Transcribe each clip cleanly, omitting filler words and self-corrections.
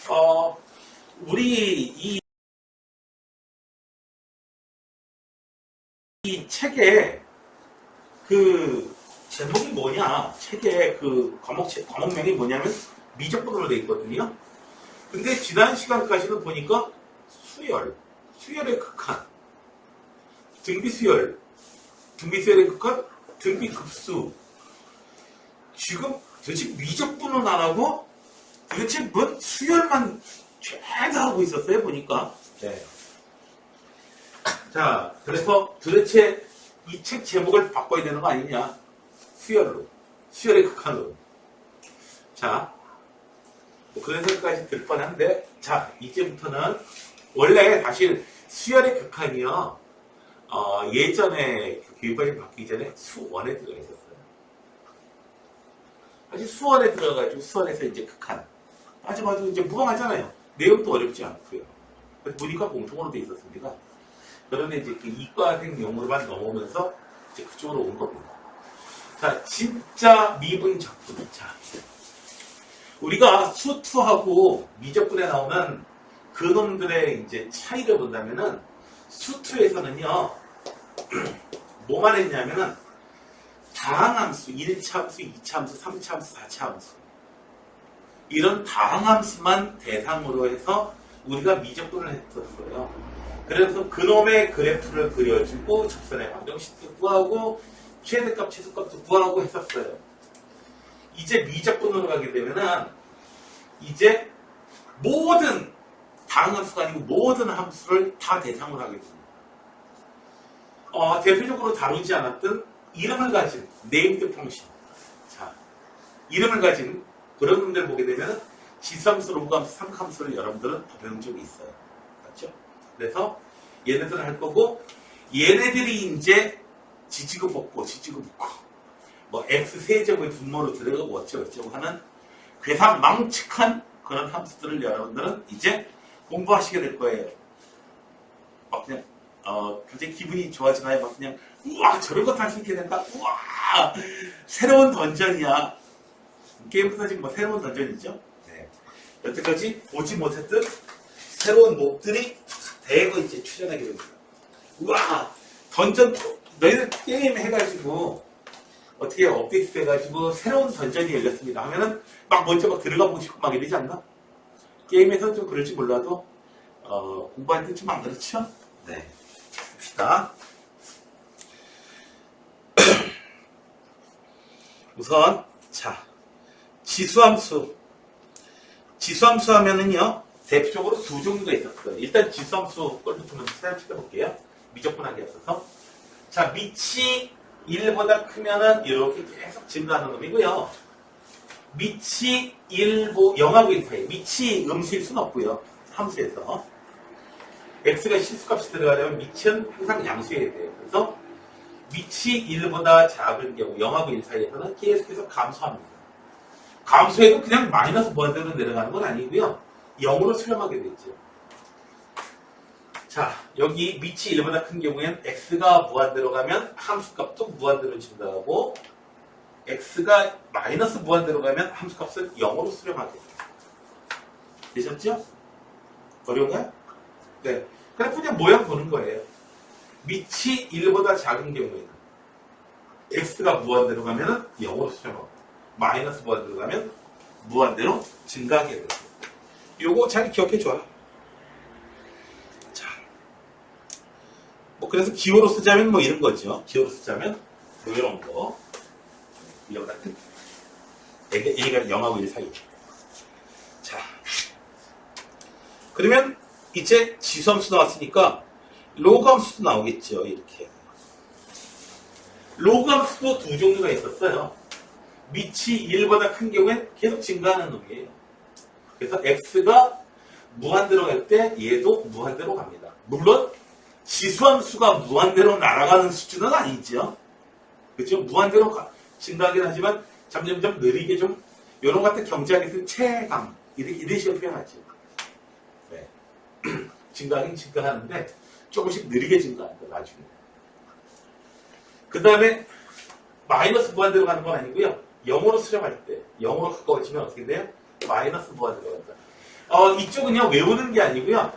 어, 우리 이 책의 그 제목이 뭐냐? 책의 그 과목명이 뭐냐면 미적분으로 되어 있거든요. 근데 지난 시간까지는 보니까 수열의 극한, 등비수열의 극한, 등비급수. 지금 도대체 미적분은 안 하고 도대체 뭔 수열만 죄다 하고 있었어요, 보니까. 네. 자, 그래서 도대체 이 책 제목을 바꿔야 되는 거 아니냐? 수열의 극한으로. 자, 뭐 그런 생각까지 들 뻔한데, 자, 이제부터는 원래 사실 수열의 극한이요, 예전에 교육과정 바뀌기 전에 수원에 들어가 있었어요. 사실 수원에 들어가가지고 수원에서 이제 극한. 하지만 이제 무방하잖아요. 내용도 어렵지 않고요. 그래서 보니까 공통으로 돼 있었습니다. 그런데 이제 그 이과생 용어로만 넘어오면서 이제 그쪽으로 온 겁니다. 자, 진짜 미분 적분. 자, 우리가 수투하고 미적분에 나오는 그놈들의 이제 차이를 본다면은 수투에서는요, 뭐만 했냐면은 다항함수, 1차함수, 2차함수, 3차함수, 4차함수. 이런 다항함수만 대상으로 해서 우리가 미적분을 했었어요. 그래서 그놈의 그래프를 그려주고 접선의 방정식도 구하고 최대값, 최소값도 구하라고 했었어요. 이제 미적분으로 가게 되면은 이제 모든 다항함수가 아니고 모든 함수를 다 대상으로 하게 됩니다. 대표적으로 다루지 않았던 이름을 가진 네임드 펑션. 자, 이름을 가진 그런 놈들 보게 되면 지수함수, 로그함수, 삼각함수를 여러분들은 배운 적이 있어요. 맞죠? 그래서 얘네들을 할 거고, 얘네들이 이제 지지고 볶고 뭐 x 세제곱의 분모로 들어가고 어쩌고 하는 괴상망측한 그런 함수들을 여러분들은 이제 공부하시게 될 거예요. 막 그냥 굉장히 기분이 좋아지나요? 막 그냥 우와 저런 거 다 신게 된다. 우와 새로운 던전이야. 게임부터 지금 뭐 새로운 던전이죠. 네. 여태까지 보지 못했던 새로운 몹들이 대거 이제 출연하게 됩니다. 우와 던전 너희들 게임 해가지고 어떻게 업데이트 돼가지고 새로운 던전이 열렸습니다 하면은 막 먼저 막 들어가 보고 싶고 막 이러지 않나? 게임에서는 좀 그럴지 몰라도 공부할 때 좀 안 그렇죠? 네. 봅시다. 우선 자 지수함수 하면은요 대표적으로 두 종류가 있었어요. 일단 지수함수 걸부터 먼저 찾아볼게요. 미적분하기 앞서서 자 밑이 1보다 크면은 이렇게 계속 증가하는 놈이고요. 밑이 0하고 1 사이 밑이 음수일 수는 없고요. 함수에서 x가 실수값이 들어가려면 밑은 항상 양수해야 돼요. 그래서 밑이 1보다 작은 경우 0하고 1 사이에서는 계속해서 감소합니다. 감소해도 그냥 마이너스 무한대로 내려가는 건 아니고요. 0으로 수렴하게 되죠. 자, 여기 밑이 1보다 큰 경우에는 x가 무한대로 가면 함수값도 무한대로 증가하고 x가 마이너스 무한대로 가면 함수값은 0으로 수렴하게 돼요. 되셨죠? 어려운가요? 네. 그냥 그냥 모양 보는 거예요. 밑이 1보다 작은 경우에는 x가 무한대로 가면 0으로 수렴하고 마이너스 무한대로 가면 무한대로 증가하게 돼요. 요거 잘 기억해 줘요. 자, 뭐 그래서 기호로 쓰자면 뭐 이런 거죠. 기호로 쓰자면 뭐 이런 거. 이런 같은 A가 0하고 1 사이. 자, 그러면 이제 지수함수 나왔으니까 로그함수도 나오겠죠. 이렇게. 로그함수도 두 종류가 있었어요. 밑이 1보다 큰 경우엔 계속 증가하는 놈이에요. 그래서 x가 무한대로 갈 때 얘도 무한대로 갑니다. 물론 지수함수가 무한대로 날아가는 수준은 아니죠. 그렇죠? 무한대로 증가하긴 하지만 점점점 느리게 좀 이런 것 같은 경제학에서는 체감 이런 식으로 표현하죠. 네. 증가하긴 증가하는데 조금씩 느리게 증가한다 나중에. 그 다음에 마이너스 무한대로 가는 건 아니고요. 0으로 수렴할 때 0으로 가까워지면 어떻게 돼요? 마이너스 무한대로 간다. 이쪽은요, 외우는 게 아니고요.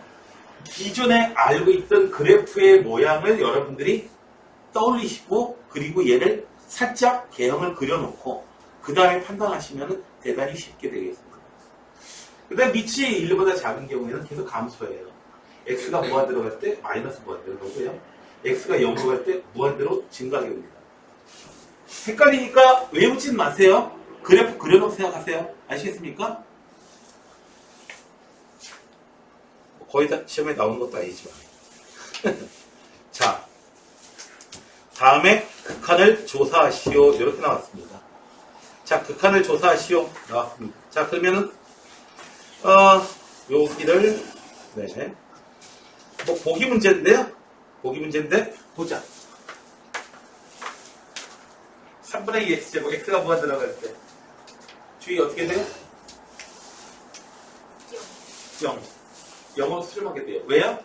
기존에 알고 있던 그래프의 모양을 여러분들이 떠올리시고, 그리고 얘를 살짝 개형을 그려놓고, 그 다음에 판단하시면 대단히 쉽게 되겠습니다. 그 다음 밑이 1보다 작은 경우에는 계속 감소해요. x가 무한대로 갈 때 마이너스 무한대로 가고요. x가 0으로 갈 때 무한대로 증가하게 됩니다. 헷갈리니까 외우진 마세요. 그래프 그려놓고 생각하세요. 아시겠습니까? 거의 다 시험에 나오는 것도 아니지만. 자, 다음에 극한을 조사하시오. 이렇게 나왔습니다. 자, 극한을 조사하시오. 나왔습니다. 자, 그러면은, 여기를, 네. 뭐, 보기 문제인데요? 보기 문제인데, 보자. 3분의 2 x제곱, x가 뭐가 들어갈 때? 주의 어떻게 돼요? 0. 0으로 수렴하게 돼요. 왜요?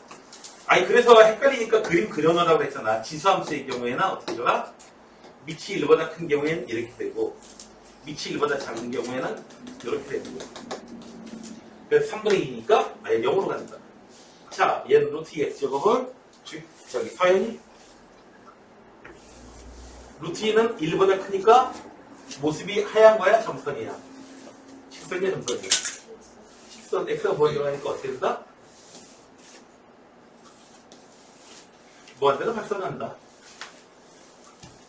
아니, 그래서 헷갈리니까 그림 그려놓으라고 했잖아. 지수함수의 경우에는 어떻게 되나? 밑이 1보다 큰 경우에는 이렇게 되고, 밑이 1보다 작은 경우에는 이렇게 되는 거예요. 그래서 3분의 2니까 아예 0으로 간다. 자, 얘는 루트 2 x제곱을, 저기, 서연이 루트 2는 1보다 크니까 모습이 하얀 거야? 점선이야? 식선이야? 점선이야? 식선 x가 뭐 들어가니까 어떻게 된다? 무한대로 발산한다.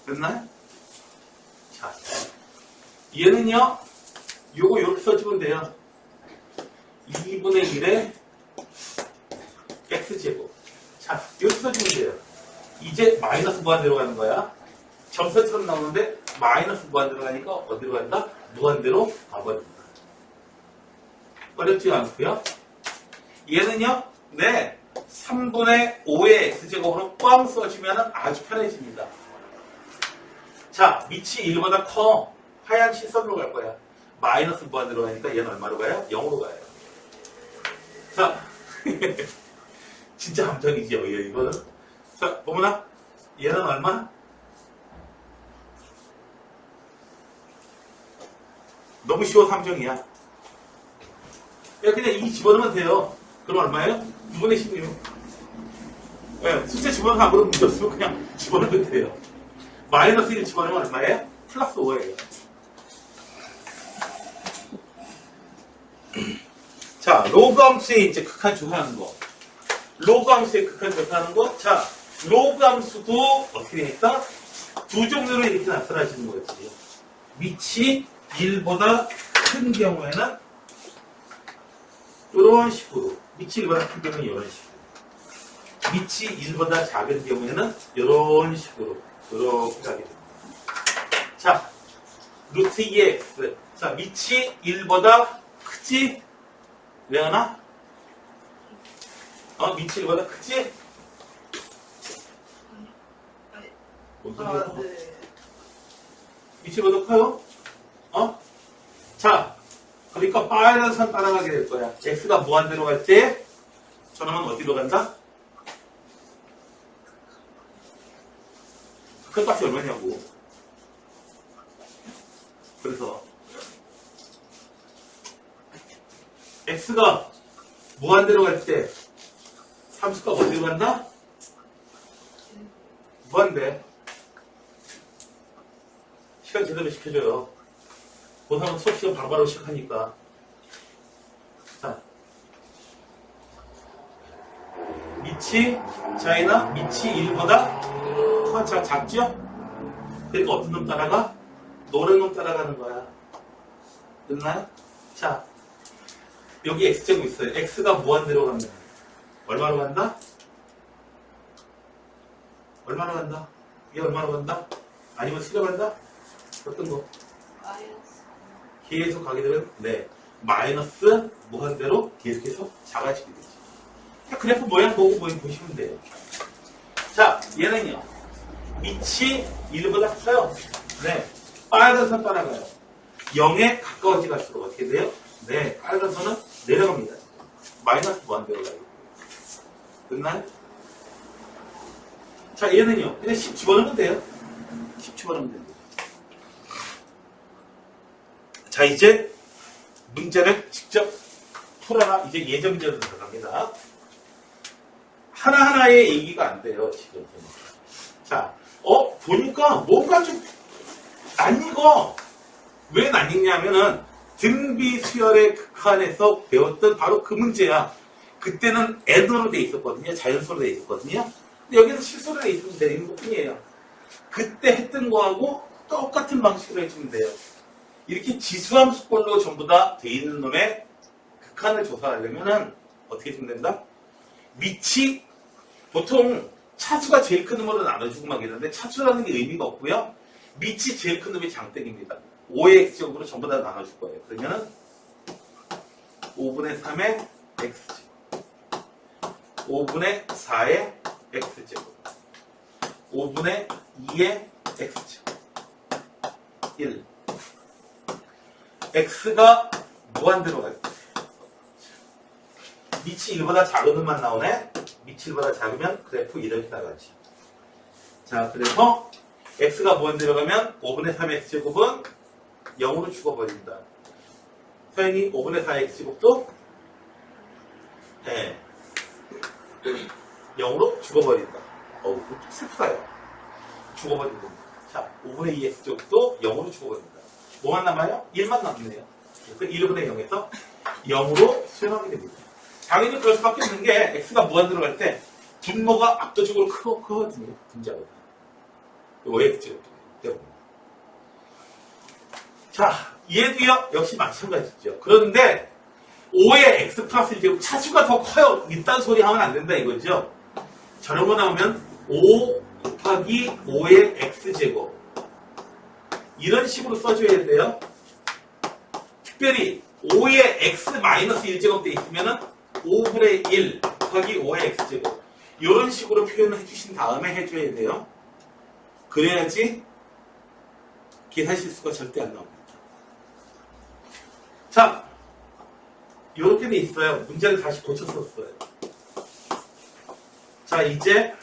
됐나요? 자, 얘는요, 요거 이렇게 써주면 돼요. 2분의 1의 x제곱. 자, 이렇게 써주면 돼요. 이제 마이너스 무한대로 가는 거야. 점선처럼 나오는데 마이너스 무한대로 가니까 어디로 간다? 무한대로 가버린다. 어렵지 않고요. 얘는요, 네, 3분의 5의 x제곱으로 꽝 써주면 아주 편해집니다. 자, 밑이 1보다 커. 하얀 시선으로 갈 거야. 마이너스 무한대로 가니까 얘는 얼마로 가요? 0으로 가요. 자, 진짜 함정이죠, 이거는. 자, 보문아, 얘는 얼마? 너무 쉬워, 함정이야. 그냥 이 집어넣으면 돼요. 그럼 얼마예요? 2분의 16. 네, 숫자 집어넣으면 아무런 문제 없으면 그냥 집어넣으면 돼요. 마이너스 1 집어넣으면 얼마예요? 플러스 5예요. 자, 로그 함수의 이제 극한 조사하는 거. 로그 함수의 극한 조사하는 거. 자, 로그 함수도 어떻게 되니까 두 종류로 이렇게 나타나지는 거지. 밑이 1보다 큰 경우에는 이런 식으로, 밑이 1보다 큰 경우는 이런 식으로, 밑이 1보다 작은 경우에는 이런 식으로 이렇게 가게 됩니다. 자, 루트 2x. 자, 밑이 1보다 크지? 왜 하나? 밑이 1보다 크지? 네. 밑이 1보다 커요? 자, 그러니까 빨간 선 따라가게 될 거야. x가 무한대로 갈 때, 저놈은 어디로 간다? 큰 값이 얼마냐고. 그래서, x가 무한대로 갈 때, 함수가 어디로 간다? 무한대. 시간 제대로 시켜줘요. 고3은 수업 시간 바로바로 시작하니까. 자. 밑이, 자이나 밑이 1보다 작죠? 그러니까 어떤 놈 따라가? 노란 놈 따라가는 거야. 됐나요? 자. 여기 x제곱 있어요. x가 무한대로 가면 얼마로 간다? 얼마로 간다? 얘 얼마로 간다? 아니면 수렴한다? 어떤 거? 계속 가게 되면 네, 마이너스 무한대로 계속해서 작아지게 되죠. 그래프 모양 보고 보시면 돼요. 자, 얘는요. 밑이 1보다 커요. 네, 빨간 선 따라가요. 0에 가까워지 갈수록 어떻게 돼요? 네, 빨간 선은 내려갑니다. 마이너스 무한대로 가요. 됐나요? 자, 얘는요. 그냥 10 집어넣으면 돼요. 10 집어넣으면 됩니다. 자, 이제 문제를 직접 풀어라. 이제 예전 문제로 들어갑니다. 하나하나의 얘기가 안 돼요, 지금. 자, 보니까 뭔가 좀 안 익어. 왜 안 익냐면은 등비 수열의 극한에서 배웠던 바로 그 문제야. 그때는 애도로 돼 있었거든요. 자연수로 돼 있었거든요. 근데 여기는 실수로 돼 있으면 되는 것 뿐이에요. 그때 했던 거하고 똑같은 방식으로 해주면 돼요. 이렇게 지수함수꼴로 전부 다 돼 있는 놈의 극한을 조사하려면은 어떻게 해주면 된다? 밑이 보통 차수가 제일 큰 놈으로 나눠주고 막 이러는데 차수라는 게 의미가 없고요. 밑이 제일 큰 놈이 장땡입니다. 5의 x제곱으로 전부 다 나눠줄 거예요. 그러면은 5분의 3의 x제곱 5분의 4의 x제곱 5분의 2의 x제곱 1 x가 무한대로 갈 거예요. 밑이 1보다 작은 놈만 나오네. 밑이 1보다 작으면 그래프 이렇게 나가지. 자, 그래서 x가 무한대로 가면 5분의 3의 x제곱은 0으로 죽어버린다. 서연이 5분의 4의 x제곱도 0으로 죽어버린다. 어우, 슬프다요. 죽어버린다. 자, 5분의 2의 x제곱도 0으로 죽어버린다. 뭐만 남아요? 1만 남네요. 그래서 1분의 0에서 0으로 수렴하게 됩니다. 당연히 그럴 수밖에 없는 게 x가 무한대로 갈 때 분모가 압도적으로 크거든요. 분자보다. 5의 x제곱 때문에. 자, 얘도요 역시 마찬가지죠. 그런데 5의 x 플러스 1제곱 차수가 더 커요. 이딴 소리 하면 안 된다 이거죠. 저런 거 나오면 5 곱하기 5의 x제곱 이런 식으로 써줘야 돼요. 특별히 5의 x 마이너스 1제곱 돼 있으면은 5분의 1 곱하기 5의 x제곱 이런 식으로 표현을 해주신 다음에 해줘야 돼요. 그래야지 계산 실수가 절대 안 나옵니다. 자, 이렇게 돼 있어요. 문제를 다시 고쳐 썼어요. 자, 이제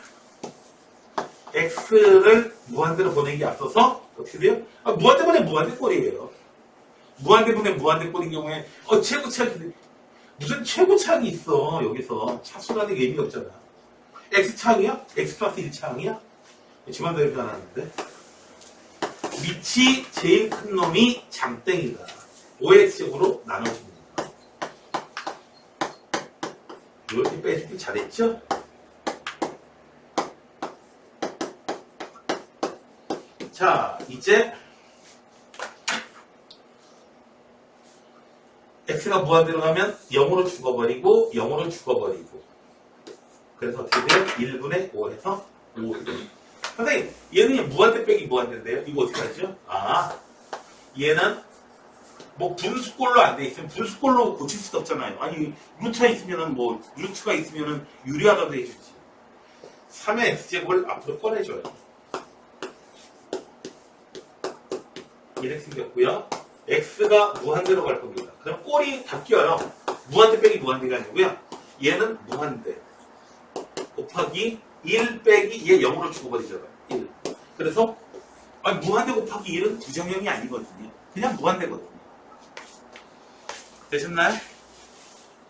x를 무한대로 보내기 앞서서 어떻게 돼요? 무한대분의 무한대꼴이에요. 무한대분의 무한대꼴인 경우에 최고차기 무슨 최고차항이 있어. 여기서 차수라는 게 의미가 없잖아. x차항이야? x 플러스 1차항이야? 지만대로 변하는데 밑이 제일 큰 놈이 장땡이다. 5의 x제곱으로 나눠줍니다. 이렇게 빼주기 잘했죠? 자, 이제 x가 무한대로 가면 0으로 죽어버리고 0으로 죽어버리고 그래서 어떻게 돼요? 1분의 5에서 5. 선생님, 얘는 무한대 빼기 무한대인데요? 이거 어떻게 하죠? 얘는 뭐 분수꼴로 안 돼 있으면 분수꼴로 고칠 수도 없잖아요. 아니, 루트가 있으면은 루트가 있으면은 유리하다고 해주지. 3의 x제곱을 앞으로 꺼내줘요. 이렇게 생겼고요. x가 무한대로 갈 겁니다. 그럼 꼴이 다 끼어요. 무한대 빼기 무한대가 아니고요. 얘는 무한대 곱하기 1 빼기 얘 0으로 죽어버리잖아요. 1. 그래서 무한대 곱하기 1은 부정형이 아니거든요. 그냥 무한대거든요. 되셨나요?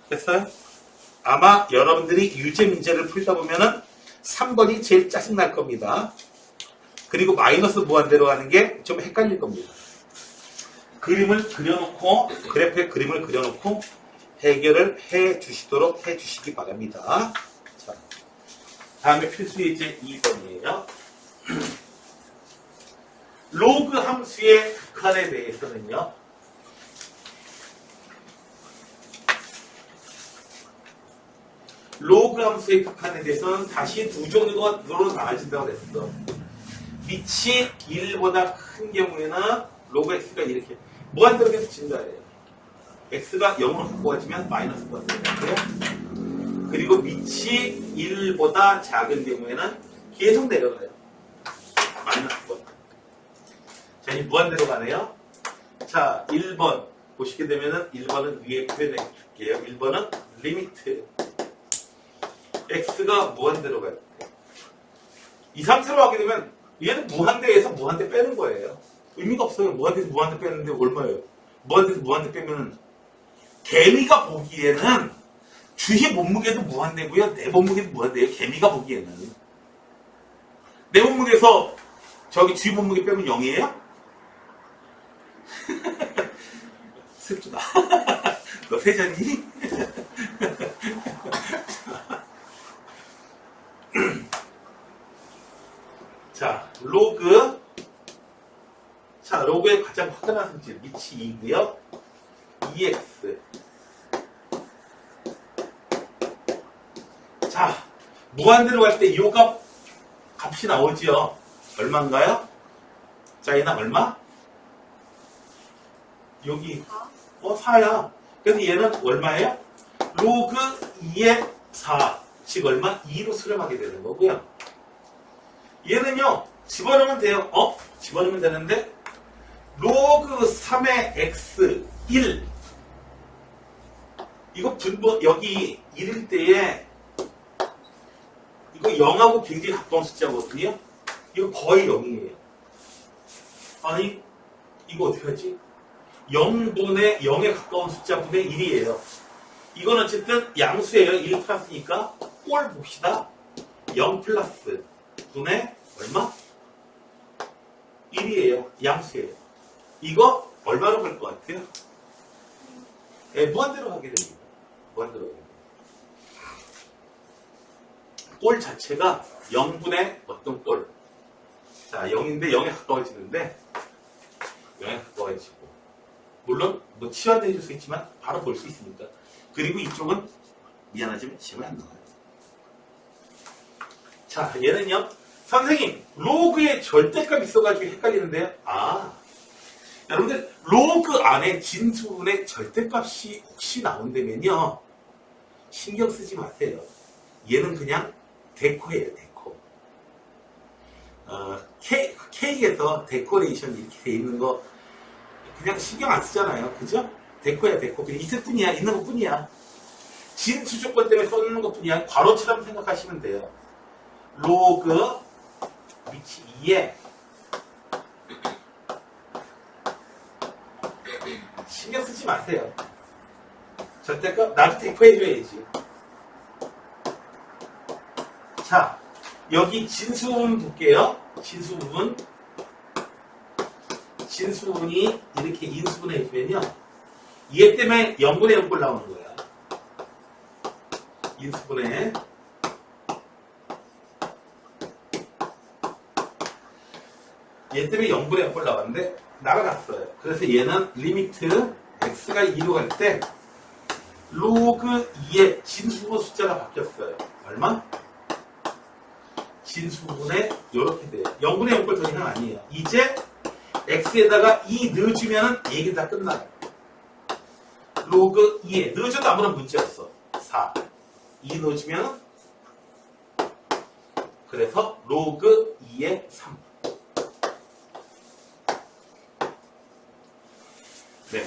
됐어요? 아마 여러분들이 유제 문제를 풀다 보면은 3번이 제일 짜증날 겁니다. 그리고 마이너스 무한대로 가는 게 좀 헷갈릴 겁니다. 그림을 그려놓고 그래프에 그림을 그려놓고 해결을 해주시도록 해주시기 바랍니다. 자, 다음에 필수 예제 2번이에요. 로그 함수의 극한에 대해서는요. 로그 함수의 극한에 대해서는 다시 두 종류로 나눠진다고 했어. 밑이 1보다 큰 경우에는 로그 x가 이렇게 무한대로 계속 증가해요. x가 0으로 갖고 가지면 마이너스가 돼요. 그리고 밑이 1보다 작은 경우에는 계속 내려가요. 마이너스가. 자, 이제 무한대로 가네요. 자, 1번 보시게 되면은 1번은 위에 표현해 줄게요. 1번은 리미트 x가 무한대로 가요. 2, 3세로 하게 되면 얘는 무한대에서 무한대 빼는 거예요. 의미가 없어요. 무한대에서 무한대 빼는데 얼마예요? 무한대에서 무한대 빼면은 개미가 보기에는 주희 몸무게도 무한대고요. 내 몸무게도 무한대요. 개미가 보기에는. 내 몸무게에서 저기 주희 몸무게 빼면 0이에요? 슬프다. 너 세자니? 자, 로그. 자, 로그의 가장 확연한 성질. 밑이 2고요. EX. 자, 무한대로 갈 때 이 값이 나오지요. 얼마인가요? 자, 얘는 얼마? 여기 4야. 그래서 얘는 얼마예요? 로그 2의 4, 즉 얼마? 2로 수렴하게 되는 거고요. 얘는요, 집어넣으면 돼요. 집어넣으면 되는데 로그 3의 x 1. 이거 분모 여기 1일 때에 이거 0하고 굉장히 가까운 숫자거든요. 이거 거의 0이에요. 아니, 이거 어떻게 하지? 0분의 0에 가까운 숫자분의 1이에요. 이건 어쨌든 양수예요. 1 플러스니까 꼴 봅시다. 0 플러스 분의 얼마? 1이에요. 양수예요. 이거 얼마로 갈 것 같아요? 네, 무한대로 가게 됩니다. 무한대로 가게 됩니다. 꼴 자체가 0분의 어떤 꼴. 자, 0인데 0에 가까워지는데 0에 가까워지고 물론 뭐 치환도 해줄 수 있지만 바로 볼 수 있으니까. 그리고 이쪽은 미안하지만 시험에 안 나와요. 자, 얘는요. 선생님, 로그에 절대값 있어가지고 헷갈리는데요. 여러분들 로그 안에 진수분의 절대값이 혹시 나온다면요. 신경 쓰지 마세요. 얘는 그냥 데코예요. 데코. K에서 데코레이션 이렇게 돼 있는 거 그냥 신경 안 쓰잖아요. 그죠? 데코야 데코. 그냥 있을 뿐이야. 있는 것 뿐이야. 진수 조건 때문에 써놓는 것 뿐이야. 괄호처럼 생각하시면 돼요. 로그 위치 2에 신경 쓰지 마세요. 절대값 나도 데코해줘야지. 자, 여기 진수 부분 볼게요. 진수 부분. 진수 부분이 이렇게 인수분해 해주면요. 얘 때문에 0분의 0꼴 나오는 거야. 인수분해. 얘 때문에 0분의 0꼴 나왔는데 날아갔어요. 그래서 얘는 리미트 x가 2로 갈 때 로그 2의 진수분 숫자가 바뀌었어요. 얼마? 진수분에 이렇게 돼요. 0분의 0꼴 더 이상 아니에요. 이제 x에다가 2 넣어주면 얘기 다 끝나요. 로그 2에 넣어줘도 아무런 문제 없어. 4 2 넣어주면 그래서 로그 2에 3. 네.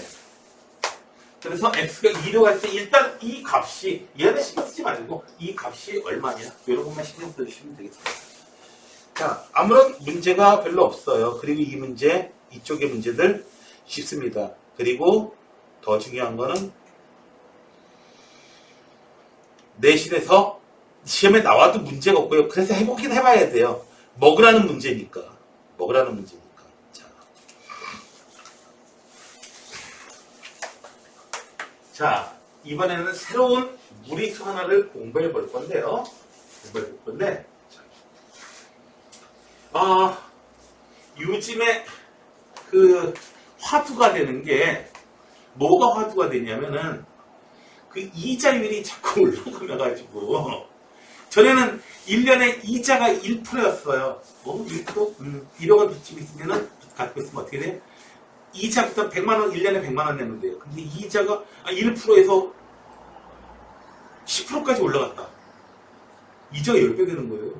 그래서 x가 2로 갈 때 일단 이 값이 얘는 신경 쓰지 말고 이 값이 얼마냐 이런 것만 신경 써주시면 되겠습니다. 자, 아무런 문제가 별로 없어요. 그리고 이 문제, 이쪽의 문제들 쉽습니다. 그리고 더 중요한 거는 내신에서 시험에 나와도 문제가 없고요. 그래서 해보긴 해봐야 돼요. 먹으라는 문제니까. 먹으라는 문제니까. 자, 이번에는 새로운 무리수 하나를 공부해 볼 건데요. 요즘에 그 화두가 되는 게 뭐가 화두가 되냐면은 그 이자율이 자꾸 올라가가지고 전에는 1년에 이자가 1%였어요. 1%? 1억 원 빚집이 있으면은 갖고 있으면 어떻게 돼요? 이자부터 100만 원, 1년에 100만 원 내면 돼요. 근데 이자가 1%에서 10%까지 올라갔다. 이자가 10배 되는 거예요.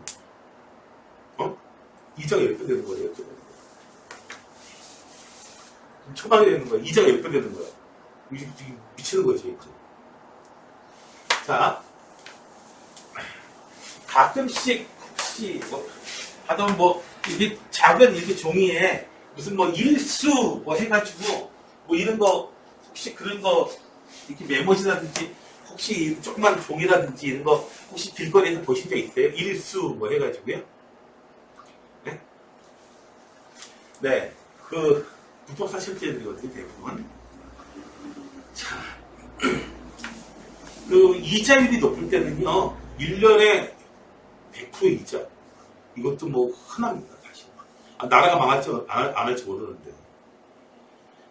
이자가 10배 되는 거예요. 초반에 되는 거야. 이자가 10배 되는 거야. 미치는 거지. 자, 가끔씩 혹시 하던 이게 작은 이렇게 종이에 무슨 일수 해가지고 이런 거 혹시 그런 거 이렇게 메모지라든지 혹시 조그만 종이라든지 이런 거 혹시 길거리에서 보신 적 있어요? 일수 뭐 해가지고요. 네? 네. 그 부동산 실제들이거든요, 대부분. 자, 그 이자율이 높을 때는요, 1년에 100% 이자. 이것도 뭐 흔합니다, 사실. 나라가 망할지 안 할지 모르는데.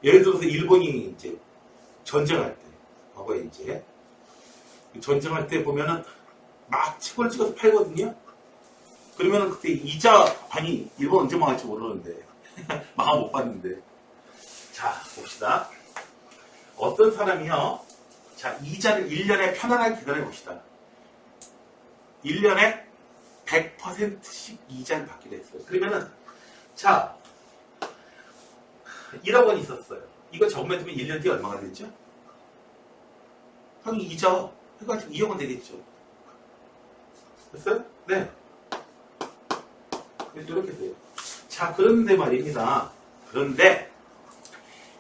예를 들어서 일본이 이제 전쟁할 때, 과거에 이제 전쟁할 때 보면은 막 책을 찍어서 팔거든요. 그러면은 그때 이자, 아니 일본 언제 망할지 모르는데 망하 못 봤는데. 자, 봅시다. 어떤 사람이요, 자, 이자를 1년에 편안하게 계산해 봅시다. 1년에 100%씩 이자를 받기로 했어요. 그러면은, 자, 1억 원 있었어요. 이거 적으면 1년 뒤에 얼마가 되죠? 당연히 이자 해가지고 2억 원 되겠죠. 됐어요? 네. 이렇게 돼요. 자, 그런데 말입니다. 그런데,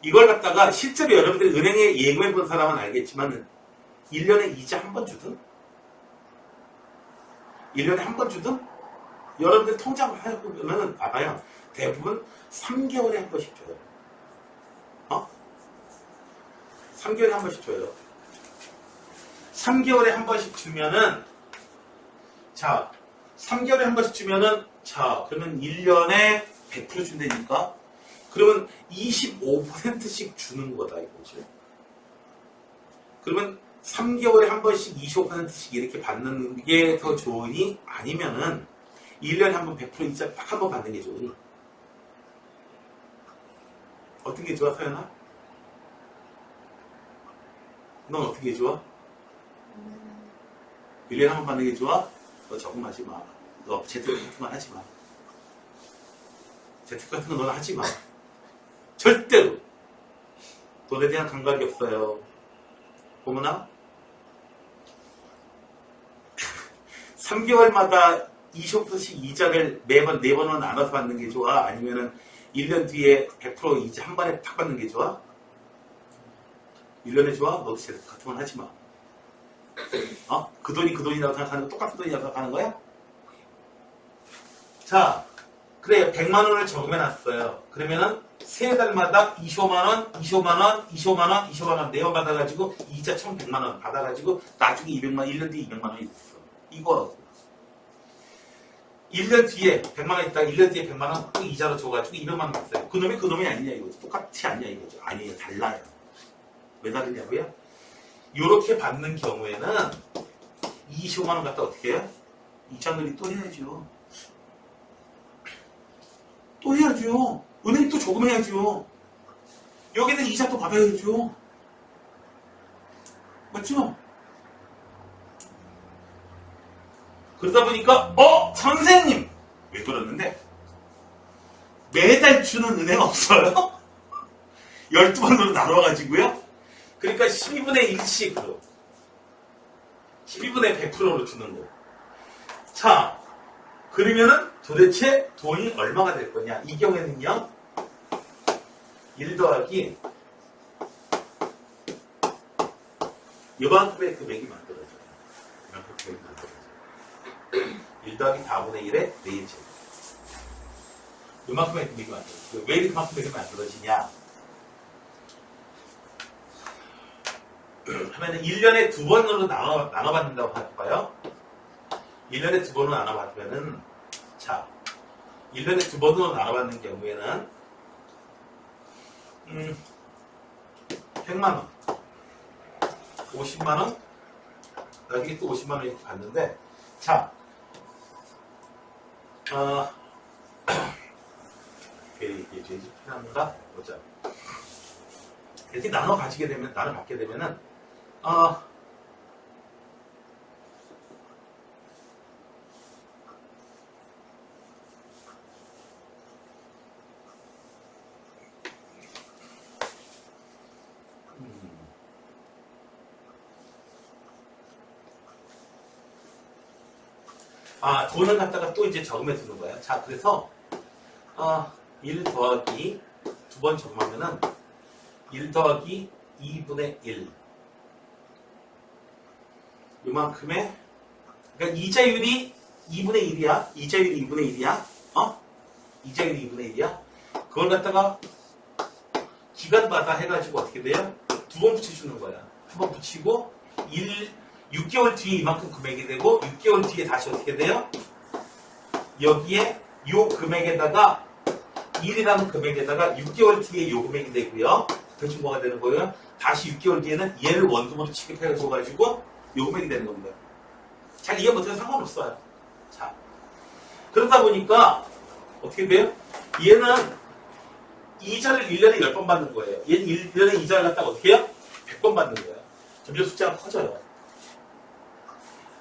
이걸 갖다가 실제로 여러분들이 은행에 예금해 본 사람은 알겠지만 1년에 이자 한 번 주든 1년에 한 번 주든 여러분들 통장을 해보면 알아요. 대부분 3개월에 한 번씩 줘요. 3개월에 한 번씩 줘요. 3개월에 한 번씩 주면은, 자, 3개월에 한 번씩 주면은, 자, 그러면 1년에 100% 준다니까? 그러면 25%씩 주는 거다, 이거죠. 그러면 3개월에 한 번씩 25%씩 이렇게 받는 게 더 좋으니? 아니면은 1년에 한 번 100% 이자 딱 한 번 받는 게 좋으니? 어떤 게 좋아, 서연아? 넌 어떻게 좋아? 1년에 한 번 받는 게 좋아? 너 적응하지 마. 너 재테크 같은 건 하지 마. 재테크 같은 건 너는 하지 마. 절대로 돈에 대한 감각이 없어요. 보면아 3개월마다 25%씩 이자를 매번 4번은 나눠서 받는 게 좋아? 아니면은 1년 뒤에 100% 이자 한 번에 탁 받는 게 좋아? 1년에 좋아? 너도 재테크 같은 건 하지 마. 그 돈이 그 돈이라고 생각하는 거 똑같은 돈이라고 생각하는 거야? 자, 그래 100만 원을 적금해 놨어요. 그러면은 세 달마다 25만 원, 25만 원, 25만 원, 25만 원 4번 받아가지고 이자 총 100만 원 받아가지고 나중에 200만 원, 1년 뒤에 200만 원이 있어. 이거 1년 뒤에 100만 원 있다가 1년 뒤에 100만 원 또 이자로 줘가지고 200만 원 받어요. 그놈이 그놈이 아니냐 이거죠. 똑같이 아니냐 이거죠. 아니에요. 달라요. 왜 다르냐고요? 요렇게 받는 경우에는 25만 원 갖다 어떻게 해요? 이자놀이 또 해야죠. 또 해야죠. 은행 또 조금해야죠. 여기는 이자 또 받아야죠. 맞죠? 그러다 보니까 선생님! 왜 그러는데? 매달 주는 은행 없어요? 12번으로 나눠가지고요. 그러니까 12분의 1씩으로 12분의 100%로 주는 거. 자, 그러면은 도대체 돈이 얼마가 될 거냐? 이 경우에는요, 1 더하기 요만큼의 금액이 만들어져요. 요만큼의 금액이 만들어져요. 1 더하기 4분의 1의 4제곱. 요만큼의 금액이 만들어져요. 왜 이만큼의 금액이 만들어지냐? 하면은 1년에 2번으로 나눠받는다고 할까요? 1년에 2번으로 나눠받으면은, 자, 1년에 2번으로 나눠받는 경우에는 100만원 50만원 나중에 또 50만원 이렇게 받는데, 자, 이게 제일 필요한가? 보자. 이렇게 나눠 받게 되면은, 돈을 갖다가 또 이제 적으면 되는 거야. 자, 그래서, 1 더하기 2번 적으면은 1 더하기 2분의 1 요만큼의, 그러니까 이자율이 2분의 1이야. 이자율이 2분의 1이야. 이자율이 2분의 1이야. 그걸 갖다가 기간마다 해가지고 어떻게 돼요? 두 번 붙여주는 거야. 한 번 붙이고 6개월 뒤에 이만큼 금액이 되고 6개월 뒤에 다시 어떻게 돼요? 여기에 요 금액에다가 1이라는 금액에다가 6개월 뒤에 요 금액이 되고요. 대충 뭐가 되는 거예요? 다시 6개월 뒤에는 얘를 원금으로 취급해줘가지고 요 금액이 되는 겁니다. 잘 이해 못해도 상관없어요. 자, 그러다 보니까 어떻게 돼요? 얘는 이자를 1년에 10번 받는 거예요. 얘는 1년에 이자를 갖다가 어떻게 해요? 100번 받는 거예요. 점점 숫자가 커져요.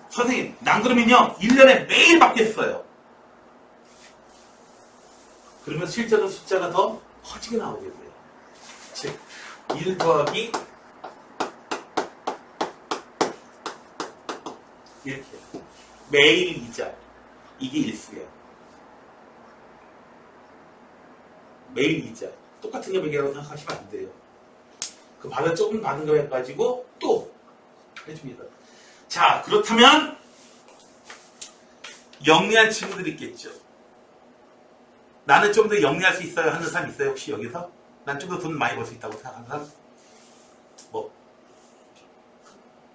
선생님, 난 그러면요 1년에 매일 받겠어요. 그러면 실제로 숫자가 더 커지게 나오게 돼요. 즉, 1 더하기 이렇게 매일 이자, 이게 일수예요. 매일 이자 똑같은 금액이라고 생각하시면 안 돼요. 그 조금 받은 금액 가지고 또 해줍니다. 자, 그렇다면 영리한 친구들이 있겠죠. 나는 좀 더 영리할 수 있어요 하는 사람 있어요? 혹시 여기서? 난 좀 더 돈 많이 벌 수 있다고 생각하는 사람? 뭐?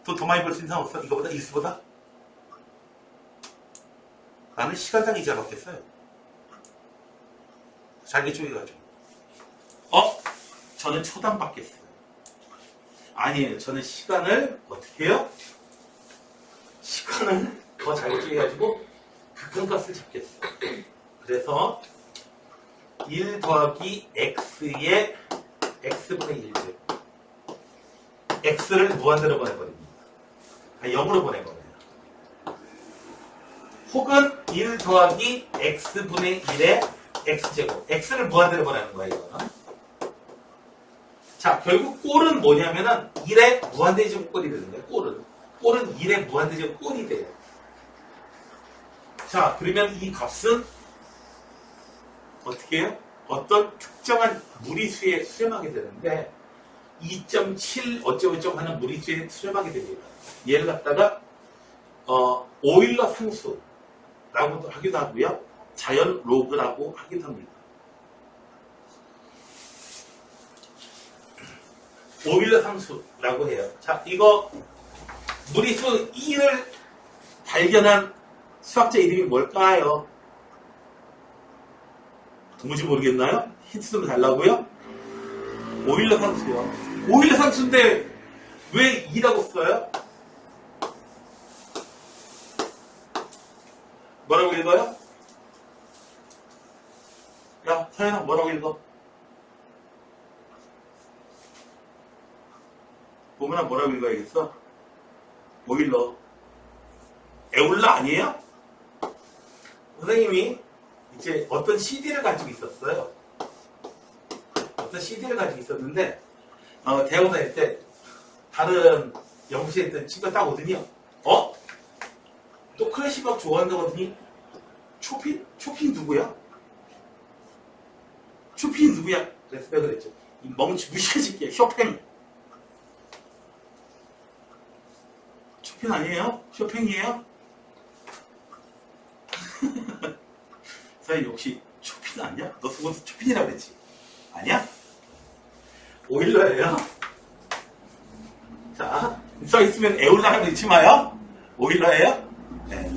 돈 더 많이 벌 수 있는 사람 없어? 이거보다? 일수보다? 나는 시간당 이자 받겠어요. 자기 쪼개가지고. 저는 초당 받겠어요. 아니에요. 저는 시간을 어떻게 해요? 시간을 더 자기 쪼개가지고 극한값을 잡겠어요. 그래서 1 더하기 x의 x분의 1제 x를 무한대로 보내버립니다. 0으로 보내버려요. 혹은 1 더하기 x분의 1의 x제곱 x를 무한대로 보내는 거예요. 이거는. 자, 결국 꼴은 뭐냐면은 1의 무한대제곱 꼴이 되는 거예요. 꼴은 1의 무한대제곱 꼴이 돼요. 자, 그러면 이 값은 어떻게 해요? 어떤 특정한 무리수에 수렴하게 되는데 2.7 어쩌고저쩌고 하는 무리수에 수렴하게 됩니다. 얘를 갖다가 오일러 상수라고도 하기도 하고요. 자연 로그라고 하기도 합니다. 오일러 상수라고 해요. 자, 이거 무리수 2를 발견한 수학자 이름이 뭘까요? 도무지 모르겠나요? 힌트 좀 달라고요? 오일러 상수요. 오일러 상수인데 왜 2라고 써요? 뭐라고 읽어요? 야, 서현아 뭐라고 읽어? 보면은 뭐라고 읽어야겠어? 오일러. 에올라 아니에요? 선생님이 이제 어떤 CD를 가지고 있었어요. 어떤 CD를 가지고 있었는데 대학원 다닐 때 다른 연구실에 있던 친구가 딱 오더니 또 클래식 음악 좋아한다고 하더니 초핀 누구야? 초핀 누구야? 그래서 내가 그랬죠. 이 멍치 무시해줄게. 쇼팽. 쇼팽 아니에요? 쇼팽이에요? 사장님 혹시 초핀 아니야? 너 그것도 초핀이라고 그랬지? 아니야? 오일러예요. 자, 써있으면 에올라라고 읽지 마요. 오일러예요. 네.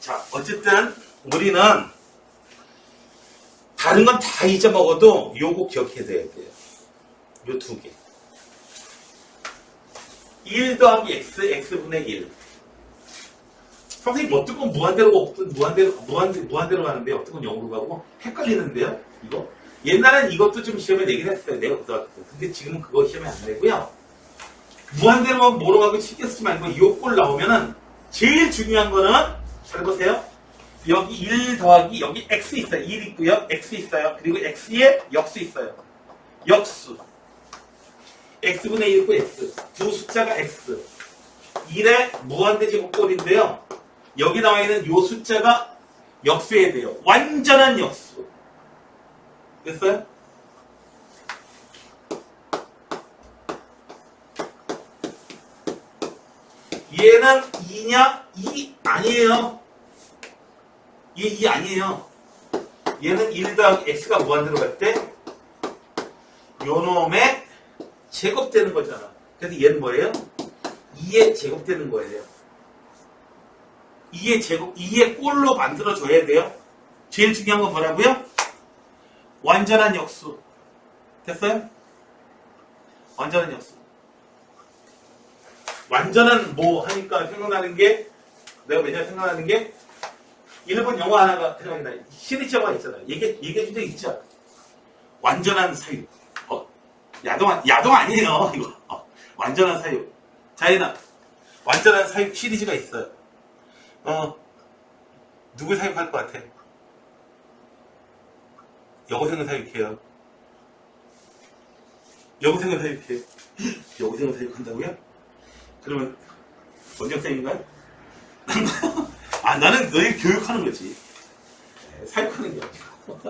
자, 어쨌든 우리는 다른 건 다 잊어먹어도 요거 기억해야 돼요. 요 두 개. 1 더하기 x, x분의 1. 선생님 어떤 건 무한대로 가고 무한대로 가는데 어떤 건 0으로 가고 헷갈리는데요. 이거 옛날엔 이것도 좀 시험에 내긴 했어요. 내가 고등학교 때. 근데 지금은 그거 시험에 안 내고요. 무한대로 가면 뭐로 가고 신경 쓰지 말고 이 꼴 나오면은 제일 중요한 거는 잘 보세요. 여기 1 더하기 여기 x 있어요. 1 있고요. x 있어요. 그리고 x에 역수 있어요. 역수. x분의 1 있고 x. 두 숫자가 x. 1의 무한대제곱 꼴인데요. 여기 나와 있는 요 숫자가 역수해야 돼요. 완전한 역수. 됐어요? 얘는 2냐? 2 아니에요. 얘 2 아니에요. 얘는 1 더하기 x가 무한대로 갈 때 요놈의 제곱되는 거잖아. 그래서 얘는 뭐예요? 2의 제곱되는 거예요. 2의 제곱, 2의 꼴로 만들어줘야 돼요. 제일 중요한 건 뭐라고요? 완전한 역수. 됐어요? 완전한 역수. 완전한 뭐 하니까 생각나는 게, 내가 매년 생각나는 게, 일본 영화 하나가 생각이 나. 시리즈 영화 있잖아요. 얘기해 준 적 있죠? 완전한 사유. 야동 아니에요, 이거. 완전한 사유. 자이나, 완전한 사육 시리즈가 있어요. 누굴 사육할 것 같아? 여고생을 사육해요. 여고생을 사육해. 여고생을 사육한다고요? 그러면 원장쌤인가요? 나는 너희 교육하는 거지. 사육하는 게 아니고.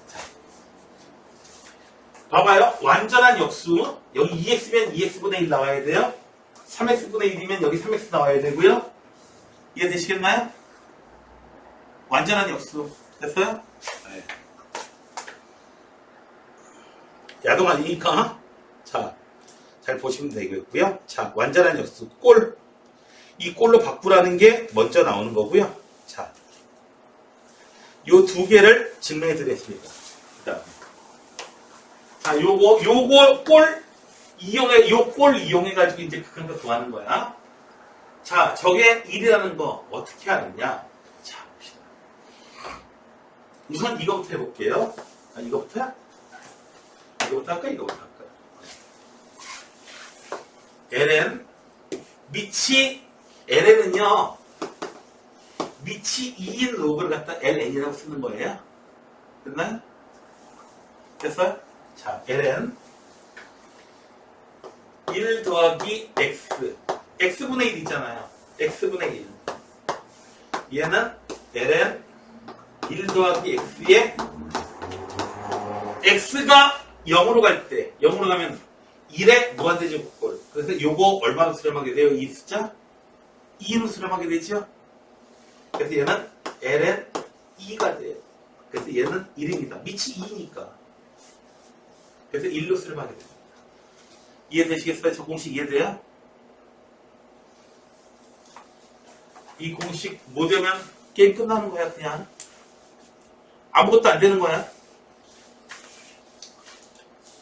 자, 봐봐요. 완전한 역수. 여기 2x면 2x분의 1 나와야 돼요. 3x분의 1이면 여기 3x 나와야 되고요. 이해되시겠나요? 완전한 역수. 됐어요? 네. 야동 아니니까. 자, 잘 보시면 되겠고요. 자, 완전한 역수. 꼴. 이 꼴로 바꾸라는 게 먼저 나오는 거고요. 자, 요 두 개를 증명해 드리겠습니다. 자, 요거 꼴 이용해, 요 꼴 이용해가지고 이제 그런 거 하는 거야. 자, 저게 1이라는 거 어떻게 하느냐. 자, 봅시다. 우선 이거부터 해볼게요. 이거부터 할까? 이거부터 할까? ln, ln은요, 밑이 2인 로그를 갖다 ln이라고 쓰는 거예요. 됐나요? 됐어요? 자, ln 1 더하기 x, x분의 1 있잖아요. x분의 1. 얘는 ln 1 더하기 x에 x가 0으로 갈 때, 0으로 가면 1의 무한대제곱꼴. 그래서 요거 얼마로 수렴하게 돼요? 이 숫자? 2로 수렴하게 되죠? 그래서 얘는 ln 2가 돼요. 그래서 얘는 1입니다. 밑이 2니까. 그래서 1로 수렴하게 됩니다. 이해되시겠어요? 저 공식 이해돼요? 이 공식 못 되면 게임 끝나는 거야, 그냥. 아무것도 안 되는 거야.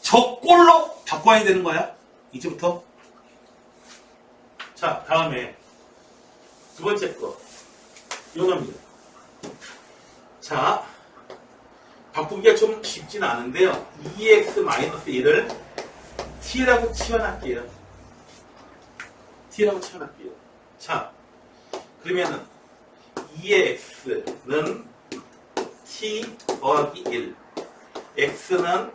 저 꼴로 바꿔야 되는 거야. 이제부터. 자, 다음에 두 번째 거. 요겁니다. 자, 바꾸기가 좀 쉽지는 않은데요. 2x-1을 t라고 치환할게요. t라고 치환할게요. 자, 그러면은 2x는 t 더하기 1, x는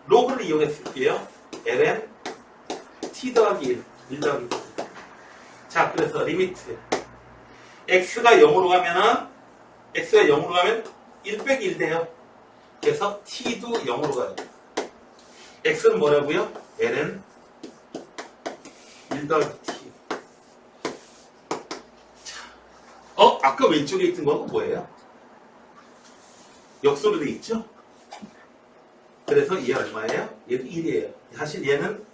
로그를 이용했을게요. ln t 더하기 1 더하기 1. 자, 그래서 리미트 x가 0으로 가면 1 빼기 1 돼요. 그래서 t도 0으로 가요. x는 뭐라고요? ln 1 더하기 t. 자, 아까 왼쪽에 있던 건 뭐예요? 역수로 돼 있죠? 그래서 얘 얼마예요? 얘도 1이에요. 사실 얘는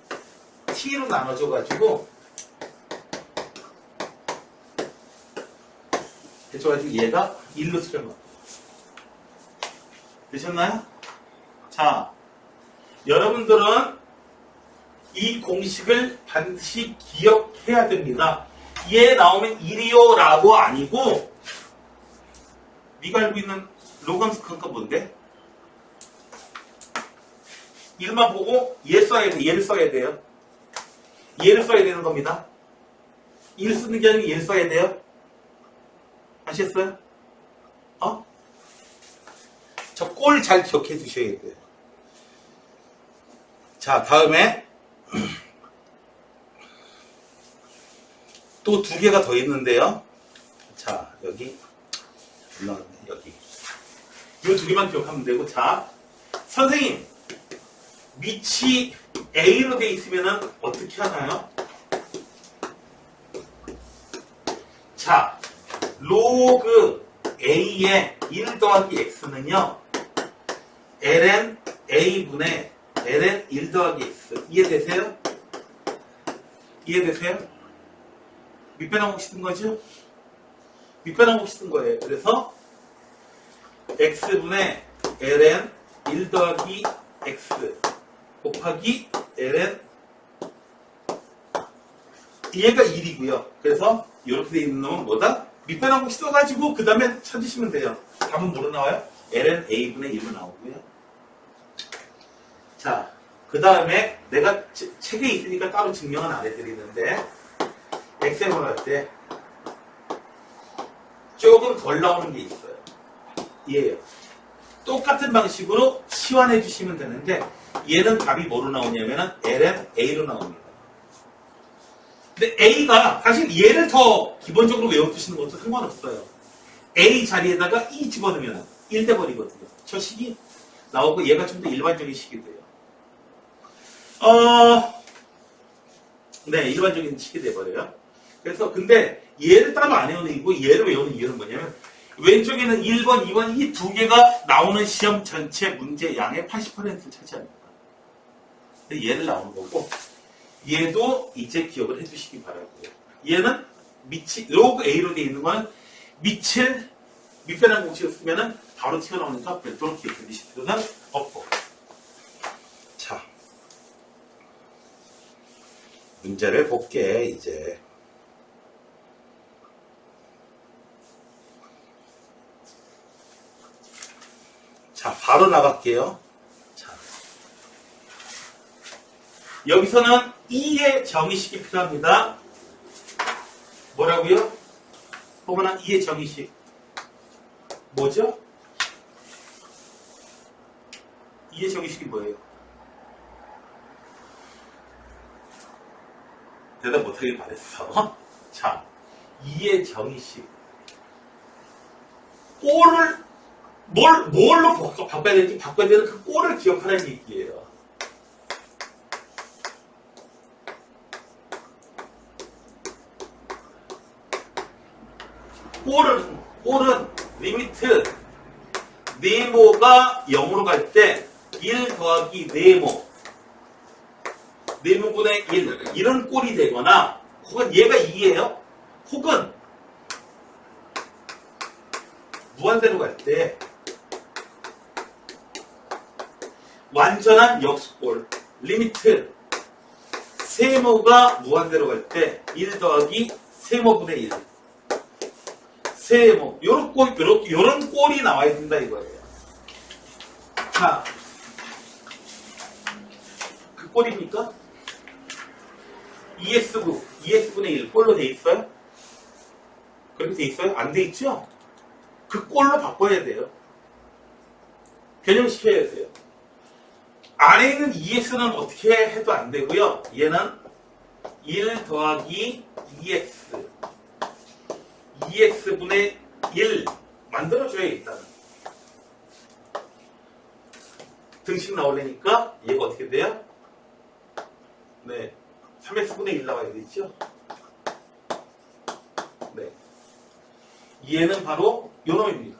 t로 나눠줘가지고 해줘가지고 얘가 1로 수렴합니다. 되셨나요? 자, 여러분들은 이 공식을 반드시 기억해야 됩니다. 얘 나오면 1이요 라고 아니고 네가 알고 있는 로건스 큰거 뭔데? 1만 보고 얘 써야 돼. 얘를 써야 돼요. 얘를 써야 되는 겁니다. 1 쓰는 게 아니고 얘를 써야 돼요. 아시겠어요? 저 꼴 잘 기억해 두셔야 돼요. 자, 다음에 또 두 개가 더 있는데요. 자, 여기 올라갔네. 여기 이 두 개만 기억하면 되고. 자, 선생님 밑이 A로 돼 있으면 어떻게 하나요? 자, 로그 A의 1 더하기 X는요, ln A분의 ln 1 더하기 X. 이해되세요? 이해되세요? 밑변환 곱식 쓴 거죠? 밑변환 곱식 쓴 거예요. 그래서 X분의 ln 1 더하기 X 곱하기 ln 얘가 1이고요. 그래서 이렇게 돼 있는 놈은 뭐다? 밑변환 곱식 써가지고 그 다음에 찾으시면 돼요. 답은 뭐로 나와요? ln A분의 1로 나오고요. 자, 그 다음에 내가 책에 있으니까 따로 증명은 안 해드리는데 엑셀을 할 때 조금 덜 나오는 게 있어요. 얘예요. 똑같은 방식으로 치환해 주시면 되는데 얘는 답이 뭐로 나오냐면은 ln A로 나옵니다. 근데 A가 사실 얘를 더 기본적으로 외워두시는 것도 상관없어요. A 자리에다가 E 집어넣으면 1 돼버리거든요. 저 식이 나오고 얘가 좀 더 일반적인 식이 돼요. 네, 일반적인 식이 돼버려요. 그래서 근데 얘를 따로 안 외우고 얘를 외우는 이유는 뭐냐면 왼쪽에는 1번, 2번 이 두 개가 나오는 시험 전체 문제 양의 80%를 차지합니다. 얘를 나오는 거고 얘도 이제 기억을 해주시기 바라고요. 얘는 로그 A로 되어 있는 거는 밑변환 공식을 쓰면은 바로 튀어나오니까 별도로 기억해 주실 필요는 없고. 자, 문제를 볼게 이제. 자, 바로 나갈게요. 자, 여기서는 E의 정의식이 필요합니다. 뭐라고요? 보거나 E의 정의식. 뭐죠? E의 정의식이 뭐예요? 대답 못하길 바랬어. 자, E의 정의식. 꼴을 뭘로 바꿔야 될지 바꿔야 되는 그 꼴을 기억하라는 얘기예요. 꼴은 리미트 네모가 0으로 갈 때 1 더하기 네모분의 1 이런 꼴이 되거나 혹은 얘가 2예요. 혹은 무한대로 갈 때 완전한 역수꼴 리미트 세모가 무한대로 갈 때 1 더하기 세모분의 1 세모 요런 꼴이 나와야 된다 이거예요. 자, 그 꼴입니까? ES분의 1 꼴로 돼 있어요? 그렇게 돼 있어요? 안 돼 있죠? 그 꼴로 바꿔야 돼요. 변형시켜야 돼요. 안에 있는 EX는 어떻게 해도 안 되고요. 얘는 1 더하기 EX분의 1 만들어줘야 일단은. 등식 나오려니까 얘가 어떻게 돼요? 네, 3X분의 1 나와야 되죠? 네. 얘는 바로 요놈입니다.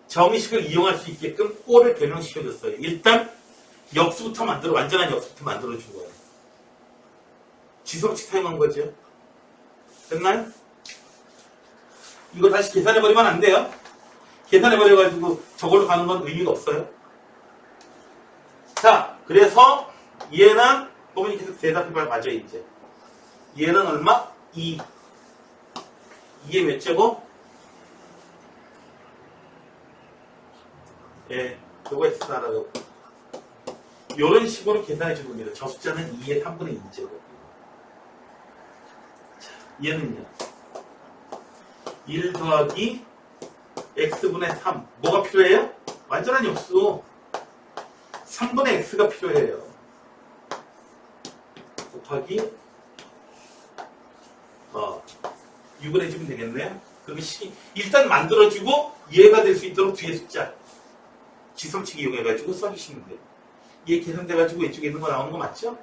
정의식을 이용할 수 있게끔 꼴을 변형시켜줬어요. 일단 역수부터 완전한 역수부터 만들어준 거예요. 지수식 사용한 거죠. 됐나요? 이거 다시 계산해버리면 안 돼요. 계산해버려가지고 저걸로 가는 건 의미가 없어요. 자, 그래서 얘는 보면 계속 대답해봐야 맞아요, 이제. 얘는 얼마? 2. 2의 몇 제곱? 예, 요거 X나라고. 요런 식으로 계산해주는 겁니다. 저 숫자는 2의 3분의 2제곱. 자, 얘는요. 1 더하기 X분의 3. 뭐가 필요해요? 완전한 역수. 3분의 X가 필요해요. 곱하기 6을 해주면 되겠네요. 그럼 일단 만들어주고 이해가 될 수 있도록 뒤에 숫자 지성칙 이용해가지고 써주시면 돼요. 얘 계산돼가지고 왼쪽에 있는 거 나오는 거 맞죠?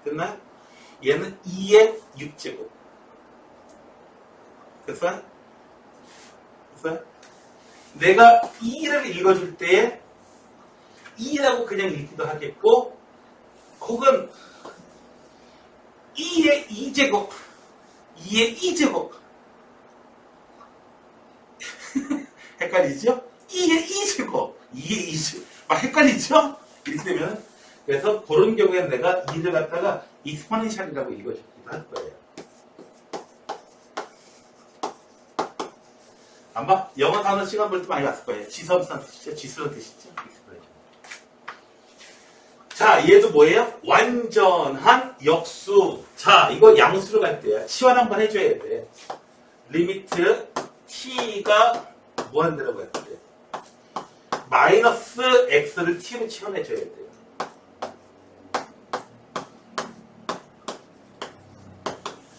됐나요? 얘는 2의 6제곱 됐어요? 됐어요? 내가 2를 읽어줄 때에 2라고 그냥 읽기도 하겠고, 혹은 2의 2제곱, 2의 2제곱. 헷갈리죠? 2의 2제곱, 2의 2제곱. 막 헷갈리죠? 이렇게 되면, 그래서 그런 경우에는 내가 2를 갖다가 익스포넨셜이라고 읽어주기도 할 거예요. 아마 영어 단어 시간 볼 때 많이 봤을 거예요. 지수란 뜻이죠? 지수란 뜻이죠? 자, 얘도 뭐예요? 완전한 역수. 자, 이거 양수로 갈 때야. 치환 한번 해줘야 돼. 리미트 t가 무한대라고 할 때. 마이너스 x를 t로 치환해줘야 돼요.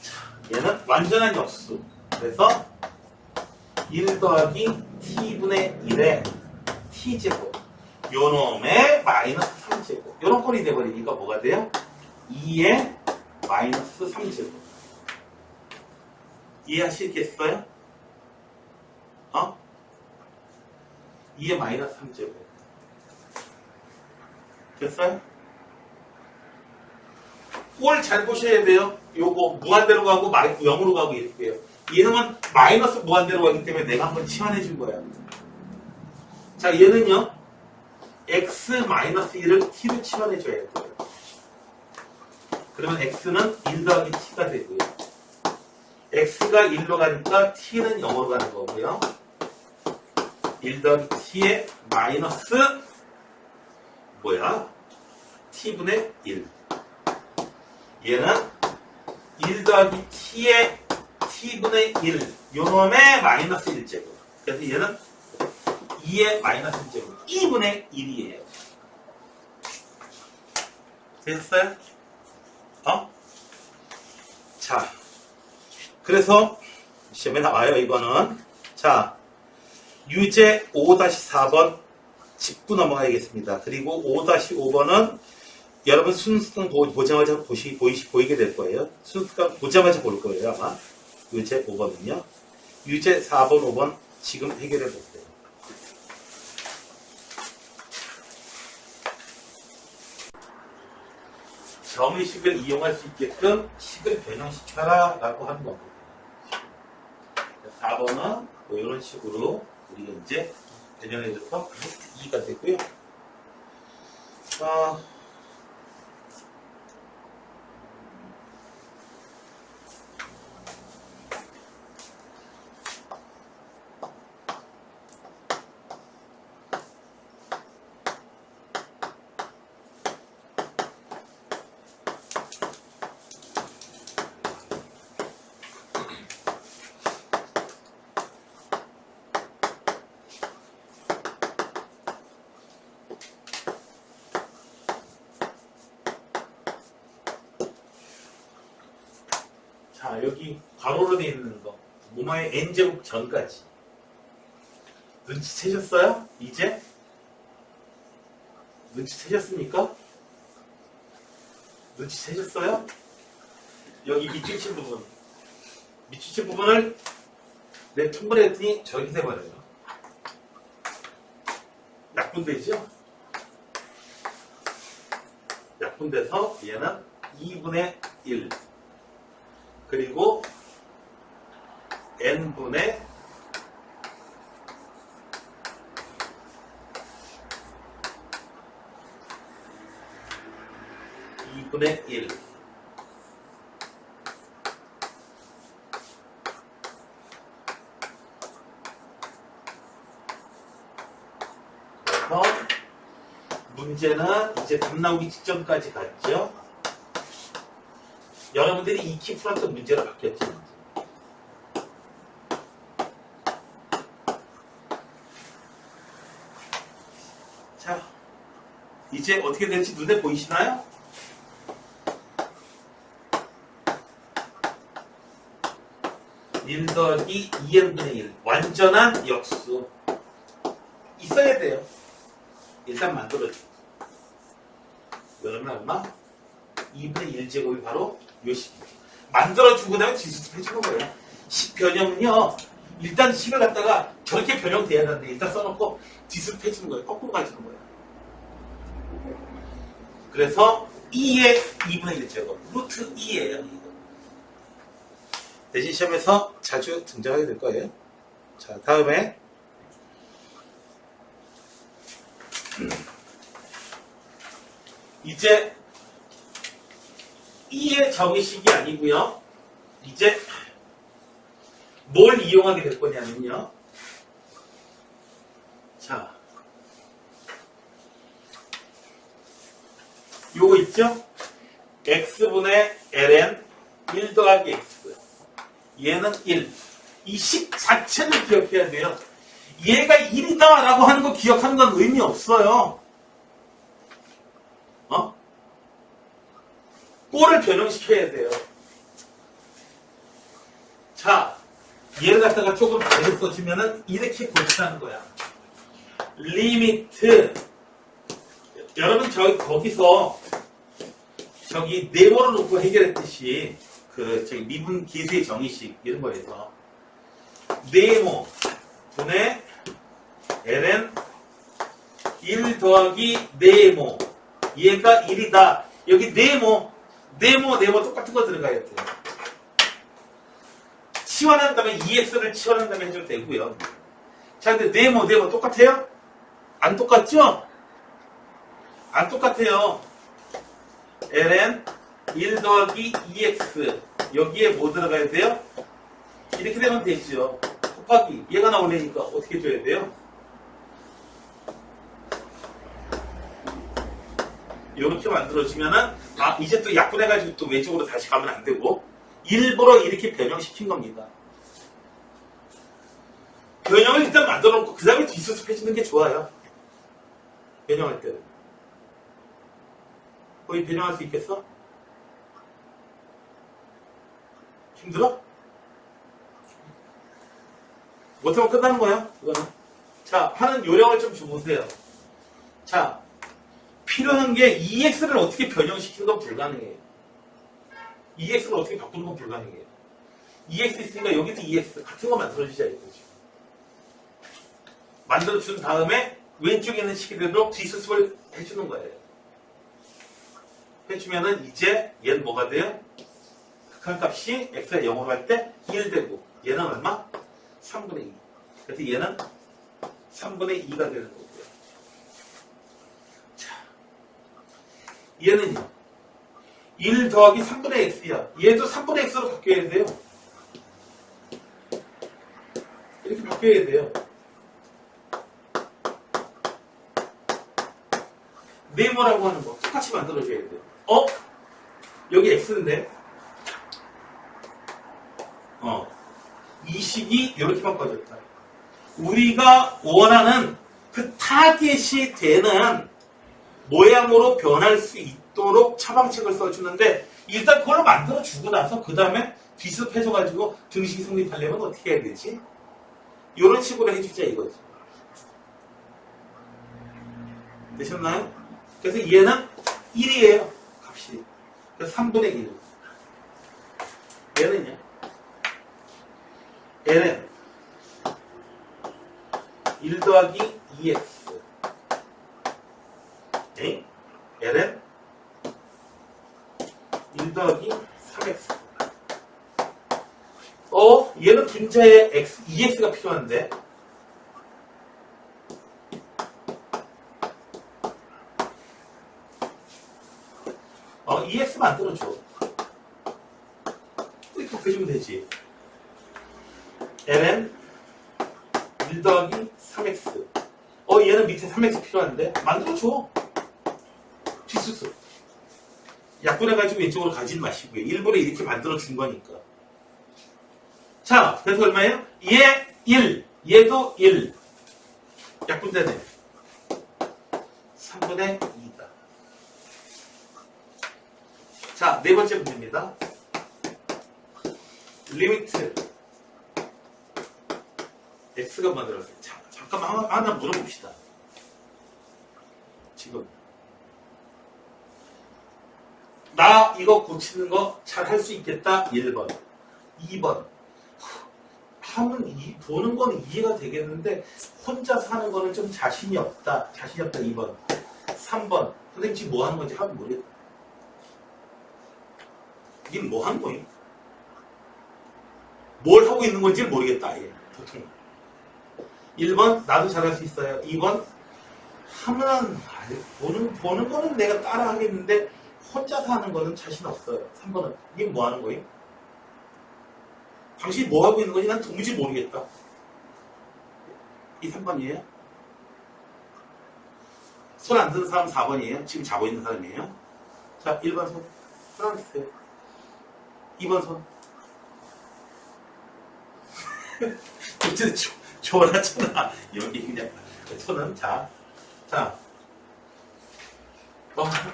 자, 얘는 완전한 역수. 그래서 1 더하기 t분의 1의 t제곱. 요놈의 마이너스 3제곱. 요런 꼴이 돼버리니까 뭐가 돼요? 2의 마이너스 3제곱. 이해하시겠어요? 2의 마이너스 3제곱. 됐어요? 꼴 잘 보셔야 돼요. 요거 무한대로 가고 0으로 가고 이렇게요. 얘는 마이너스 무한대로 가기 때문에 내가 한번 치환해 준 거야. 자, 얘는요. x-1을 t로 치환해 줘야 돼요. 그러면 x는 1 더하기 t가 되고요. x가 1로 가니까 t는 0으로 가는 거고요. 1 더하기 t의 마이너스 t분의 1. 얘는 1 더하기 t의 t분의 1. 요놈의 마이너스 1제곱. 그래서 얘는 2의 마이너스 1제곱. 2분의 1이에요. 됐어요? 자, 그래서 시험에 나와요, 이거는. 자, 유제 5-4번 짚고 넘어가야겠습니다. 그리고 5-5번은 여러분 순수강 보자마자 보이게 될 거예요. 순수강 보자마자 볼 거예요, 아마. 유제 5번은요. 유제 4번, 5번 지금 해결해 보세요. 정의식을 이용할 수 있게끔 식을 변형시켜라 라고 하는 겁니다. 4번은 뭐 이런 식으로 우리가 이제 변형해줘서 2가 되고요. 자, 여기 괄호로 되어 있는 거. 모마의 n제곱 전까지. 눈치채셨어요? 이제? 눈치채셨습니까? 눈치채셨어요? 여기 밑줄친 부분. 밑줄친 부분을 내 통분해 했더니 저렇게 돼버려요. 약분되죠? 약분돼서 얘는 2분의 1. 그리고 n분의 2분의 1. 그래서 문제는 이제 답 나오기 직전까지 갔죠. 여러분들이 익히 풀었던 문제로 바뀌었죠. 자, 이제 어떻게 될지 눈에 보이시나요? 일 더하기 2n분의 1 완전한 역수 있어야 돼요. 일단 만들어주고 그러면 얼마? 2분의 1제곱이 바로 요 식이죠. 만들어주고 나면 지수집 해주는 거예요. 변형은요, 일단 식을 갖다가 저렇게 변형돼야 하는데 일단 써놓고 디스패치는 거예요. 거꾸로 가주는 거예요. 그래서 2의 2분의 1제곱, 루트 2예요. 대신 시험에서 자주 등장하게 될 거예요. 자, 다음에 이제 2의 정의식이 아니고요. 이제 뭘 이용하게 될 거냐면요. 자, 요거 있죠? x분의 ln 1 더하기 x. 얘는 1. 이 식 자체를 기억해야 돼요. 얘가 1이다 라고 하는 거 기억하는 건 의미 없어요. 꼴을 변형시켜야 돼요. 자, 얘를 갖다가 조금 잘못 써주면은 이렇게 고치라는 거야. 리미트. 여러분, 거기서 네모를 놓고 해결했듯이 미분 기수의 정의식 이런 거에서 네모 분의 ln 1 더하기 네모, 얘가 1이다. 여기 네모 똑같은 거 들어가야 돼요. 치환한 다음에 EX를 치환한 다음에 해줘도 되고요. 자, 근데 네모 똑같아요? 안 똑같죠? 안 똑같아요. ln 1 더하기 2x, 여기에 뭐 들어가야 돼요? 이렇게 되면 되죠. 곱하기, 얘가 나오려니까 어떻게 줘야 돼요? 이렇게 만들어지면은, 이제 또 약분해가지고 또 왼쪽으로 다시 가면 안 되고, 일부러 이렇게 변형시킨 겁니다. 변형을 일단 만들어 놓고, 그 다음에 뒷수습해주는 게 좋아요. 변형할 때는. 거의 변형할 수 있겠어? 힘들어? 못하면 끝나는 거야, 그거는. 자, 하는 요령을 좀 줘보세요. 자, 필요한 게 EX를 어떻게 변형시키는 건 불가능해요. EX를 어떻게 바꾸는 건 불가능해요. EX 있으니까 여기도 EX 같은 거 만들어주자 이거지. 만들어준 다음에 왼쪽에 있는 식이대로 뒷수습을 해주는 거예요. 해주면은 이제 얘는 뭐가 돼요? 극한값이 x가 0으로 갈 때 1 되고 얘는 얼마? 3분의 2. 그래서 얘는 3분의 2가 되는 거고요. 자, 얘는요. 1 더하기 3분의 x야. 얘도 3분의 x로 바뀌어야 돼요. 이렇게 바뀌어야 돼요. 네모라고 하는 거 똑같이 만들어줘야 돼요. 여기 x인데 이 식이 이렇게 바꿔졌다. 우리가 원하는 그 타겟이 되는 모양으로 변할 수 있도록 처방책을 써주는데 일단 그걸 만들어주고 나서 그 다음에 뒤습해줘가지고 등식이 성립하려면 어떻게 해야 되지? 이런 식으로 해주자 이거지. 되셨나요? 그래서 얘는 1이에요. 값이. 그래서 3분의 1. 얘는요. ln 1 더하기 2x ln 1 더하기 3x 얘는 분자에 x, 2x가 필요한데 EX 만들어줘. 이렇게 곱해주면 되지. ln 1 더하기 3x. 얘는 밑에 3x 필요한데 만들어줘. 뒷수습. 약분해가지고 왼쪽으로 가진 마시고요. 일부러 이렇게 만들어준 거니까. 자, 그래서 얼마예요? 얘 1. 얘도 1. 약분되네. 3분의 2다. 자, 네 번째 문제입니다. 리미트 x가 만들어요. 잠깐만 하나 물어봅시다. 지금 나 이거 고치는 거 잘 할 수 있겠다. 1번 2번 하면 보는 거는 이해가 되겠는데 혼자 사는 거는 좀 자신이 없다. 자신이 없다 2번. 3번. 선생님 지금 뭐 하는 건지 하나도 모르겠다. 이게 뭐 하는 거예요? 뭘 하고 있는 건지 모르겠다. 아예. 보통. 1번 나도 잘할 수 있어요. 2번 하면 보는 거는 내가 따라 하겠는데 혼자 사는 거는 자신 없어요. 3번은 이게 뭐 하는 거예요? 당신이 뭐 하고 있는 건지 난 도무지 모르겠다. 이 3번이에요. 손 안 드는 사람 4번이에요. 지금 자고 있는 사람이에요. 자, 1번 손. 손 안 드세요. 2번 손. 어쨌든 좋아하잖아. 이렇게 그냥. 손은, 자.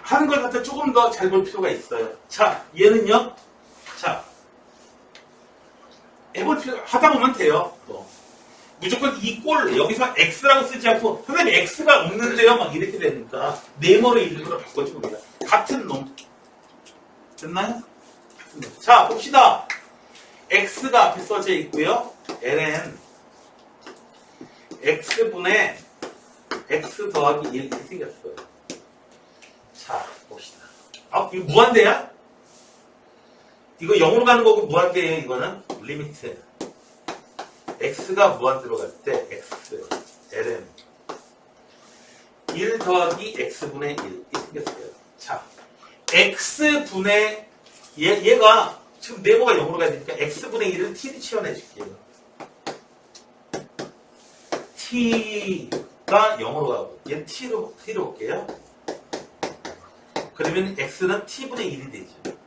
하는 걸 갖다 조금 더 잘 볼 필요가 있어요. 자, 얘는요. 자. 해볼 필요, 하다 보면 돼요. 또. 무조건 이 꼴, 여기서 X라고 쓰지 않고, 선생님 X가 없는데요? 막 이렇게 되니까, 네모로 일부러 바꿔주는 거야. 같은 놈. 됐나요? 같은 놈. 자, 봅시다. X가 앞에 써져 있고요. ln X분의 X 더하기 1 이렇게 생겼어요. 자, 봅시다. 아, 이거 무한대야? 이거 0으로 가는 거고 무한대예요, 이거는. 리미트. X가 무한대로 갈 때 X, ln 1 더하기 X분의 1 이렇게 생겼어요. 자, X분의 얘가 지금 네모가 0으로 가야 되니까 X분의 1은 T를 치워내줄게요. T가 0으로 가고 얘는 T로 볼게요. 그러면 X는 T분의 1이 되죠.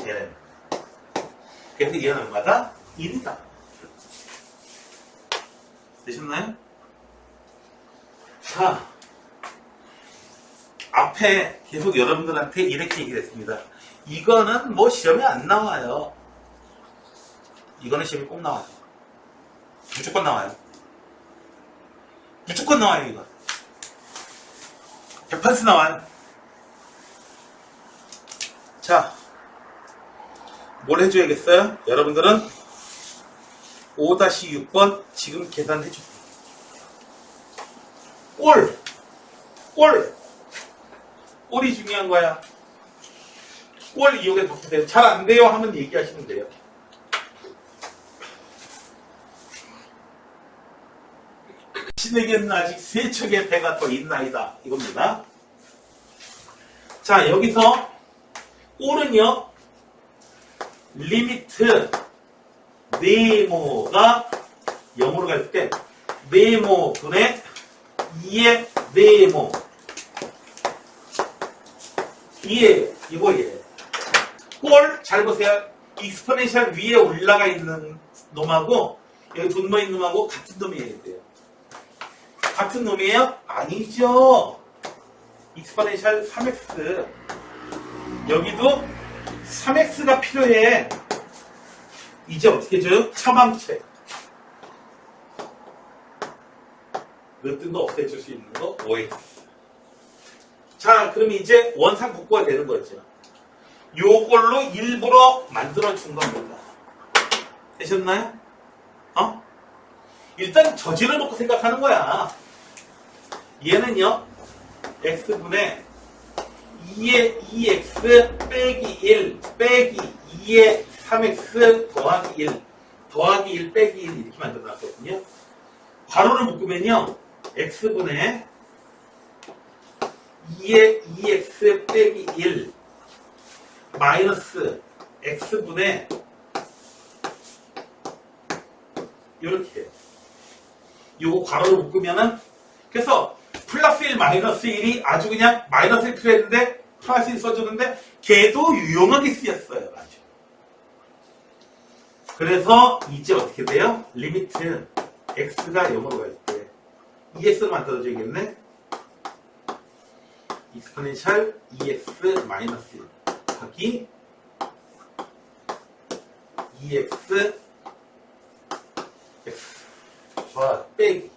얘는. 그래서 얘는 얼마다? 1이다. 되셨나요? 자, 앞에 계속 여러분들한테 이렇게 얘기했습니다. 이거는 뭐 시험에 안 나와요. 이거는 시험에 꼭 나와요. 무조건 나와요. 무조건 나와요, 이거. 100% 나와요. 자, 뭘 해줘야겠어요? 여러분들은 5-6번 지금 계산해줘. 꼴이 중요한 거야. 꼴 이용해 보세요. 잘 안 돼요 하면 얘기하시면 돼요. 신에게는 아직 세 척의 배가 더 있나이다. 이겁니다. 자, 여기서 꼴은요. 리미트 네모가 0으로 갈 때 네모 분의 2의 네모 2에 이거예요. 꼴 잘 보세요. 익스포넨셜 위에 올라가 있는 놈하고 여기 분모 있는 놈하고 같은 놈이어야 돼요. 같은 놈이에요? 아니죠. 익스포넨셜 3x 여기도 3x가 필요해. 이제 어떻게 줘요? 차망체. 으뜸도 없애줄 수 있는 거 5x. 자, 그럼 이제 원상 복구가 되는 거죠. 요걸로 일부러 만들어준 겁니다. 되셨나요? 일단 저지를 놓고 생각하는 거야. 얘는요, x분의 2의 2x 빼기 1 빼기 2의 3x 더하기 1 더하기 1 빼기 1 이렇게 만들어놨거든요. 괄호를 묶으면요, x분의 2의 2x 빼기 1 마이너스 x분의 이렇게 해요. 요거 괄호를 묶으면은 그래서 플러스 1 마이너스 1이 아주 그냥 마이너스 1 필요했는데 플러스 1 써주는데 걔도 유용하게 쓰였어요. 아주. 그래서 이제 어떻게 돼요? 리미트 x가 0으로 갈 때 2x로 만들어줘야겠네. 익스포넨셜 2x 마이너스 1 하기 2x x 와 빼기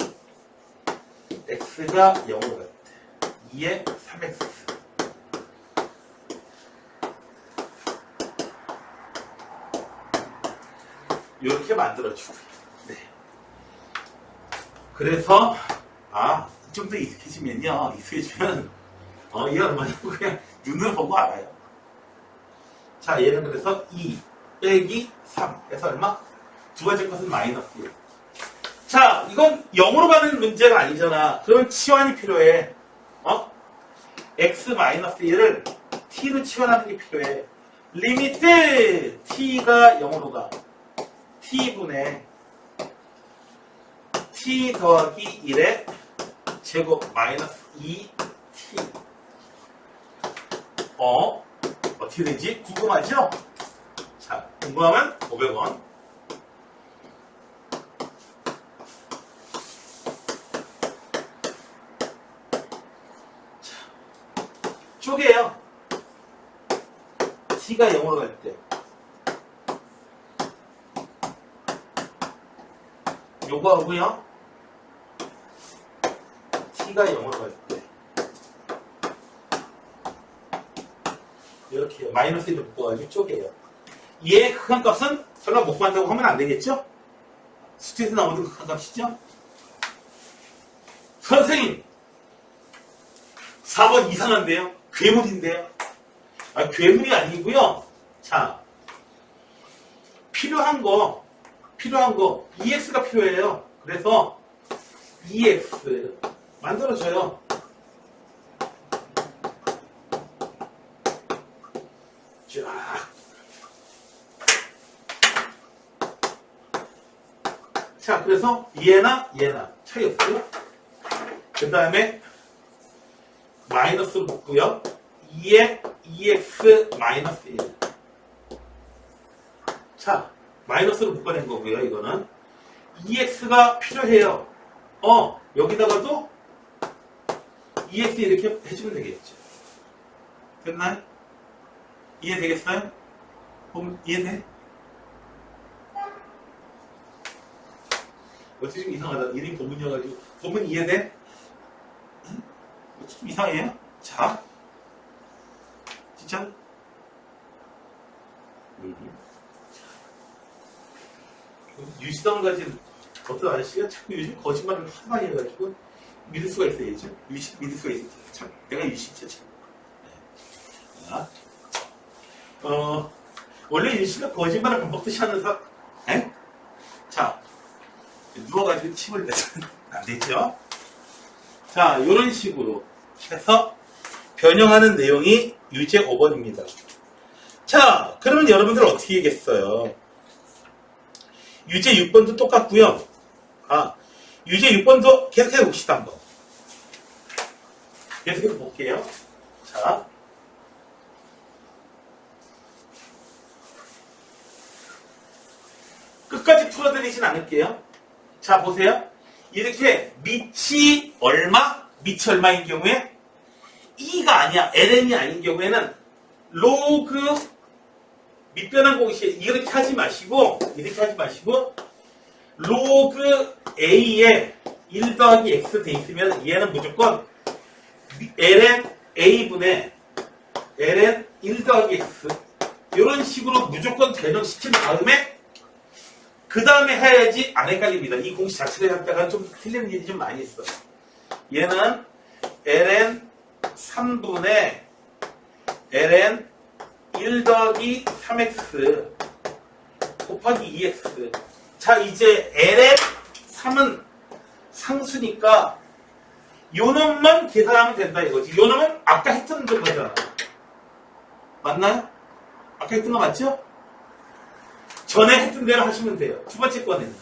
x가 0으로 갈 때 2의 3x 이렇게 만들어주고요. 네. 그래서 좀 더 익숙해지면 얘 얼마냐고 그냥 눈으로 보고 알아요. 자, 얘는 그래서 2 빼기 3 해서 얼마? 두 번째 것은 마이너스 1. 자, 이건 0으로 가는 문제가 아니잖아. 그러면 치환이 필요해. x 마이너스 1을 t로 치환하는 게 필요해. 리미트 t가 0으로 가. t분의 t 더하기 1의 제곱 마이너스 2t. 어떻게 되지? 궁금하죠? 자, 궁금하면 500원. 쪼개요. t가 0으로 갈 때. 요거 하고요. t가 0으로 갈 때. 이렇게요. 마이너스 1을 묶어가지고 쪼개요. 얘의 극한값은 설마 못 구한다고 하면 안 되겠죠? 수트에서 나오는 극한값이죠? 선생님! 4번 이상한데요? 괴물인데요? 괴물이 아니고요. 자, 필요한 거 EX가 필요해요. 그래서 EX 만들어줘요. 쫙. 자, 그래서 얘나 차이 없고요. 그 다음에 마이너스로 묶고요. 2에 EX 마이너스 1. 자, 마이너스로 묶어낸 거고요. 이거는 EX가 필요해요. 여기다가도 EX 이렇게 해주면 되겠죠. 됐나요? 이해되겠어요? 이해돼? 어째 좀 이상하다. 이름이 본문이어가지고. 본문 이해돼? 응? 어째 좀 이상해요? 자. 진짜? 유시성 가진 어떤 아저씨가 자꾸 요즘 거짓말을 하도 많이 해가지고 믿을 수가 있어요. 유시 믿을 수가 있어요. 참, 내가 유시죠, 참. 자. 원래 유시가 거짓말을 반복듯이 하는 사람, 자, 누워가지고 침을 내서는 안 되죠? 자, 이런 식으로 해서 변형하는 내용이 유제 5번입니다. 자, 그러면 여러분들 어떻게 하겠어요? 유제 6번도 똑같고요. 유제 6번도 계속해서 봅시다, 한번. 계속해서 볼게요. 자. 끝까지 풀어드리진 않을게요. 자, 보세요. 이렇게 밑이 얼마인 경우에 2가 아니야. ln이 아닌 경우에는 로그 밑변환 공식 이렇게 하지 마시고 로그 a에 1 더하기 x 돼 있으면 얘는 무조건 ln a분의 ln 1 더하기 x 이런 식으로 무조건 변형시킨 다음에 그 다음에 해야지 안 헷갈립니다. 이 공식 자체를 갖다가 좀 틀리는 일이 좀 많이 있어요. 얘는 ln 3분의 ln 1 더하기 3x 곱하기 2x. 자, 이제 ln 3은 상수니까 요 놈만 계산하면 된다 이거지. 요 놈은 아까 했던 거잖아. 맞나요? 아까 했던 거 맞죠? 전에 했던 대로 하시면 돼요. 두 번째 거는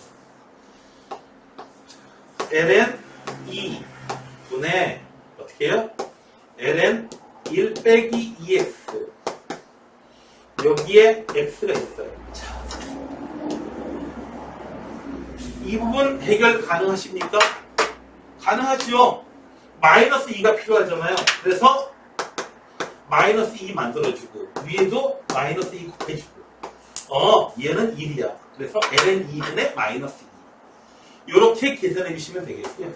ln 2분의 어떻게 해요? ln 1 빼기 2x 여기에 x가 있어요. 자, 이 부분 해결 가능하십니까? 가능하죠. 마이너스 2가 필요하잖아요. 그래서 마이너스 2 만들어주고 위에도 마이너스 2 곱해주고 얘는 1이야. 그래서 ln 2분의 마이너스 2 이렇게 계산해 주시면 되겠고요.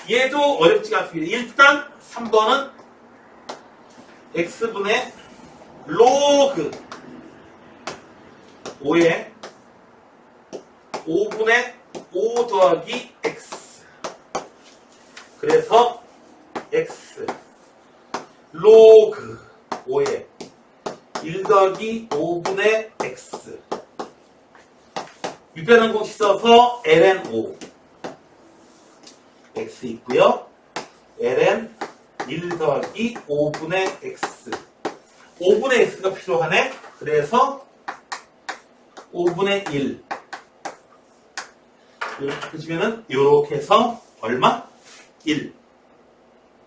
얘도 어렵지가 않습니다. 일단 3번은 x분의 로그 5의 5분의 5 더하기 x. 그래서 x 로그 5에 1 더하기 5분의 x. 밑변환 공식 써서 ln 5 x 있고요. ln 1 더하기 5분의 x. 5분의 x가 필요하네. 그래서 5분의 1. 이렇게 해주면은 이렇게 해서 얼마? 1.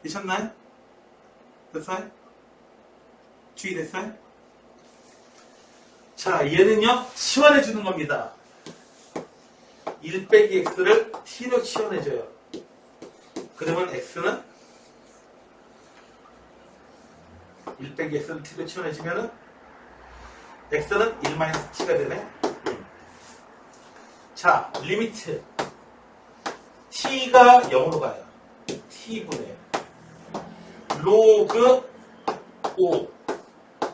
되셨나요? 됐어요? 주의됐어요? 자, 얘는요, 치환해주는 겁니다. 1 빼기 x를 t로 치환해줘요. 그러면 x는 1 빼기 x를 t로 치환해주면은 x는 1-t가 되네. 자, 리미트 t가 0으로 가요. t분의 로그 5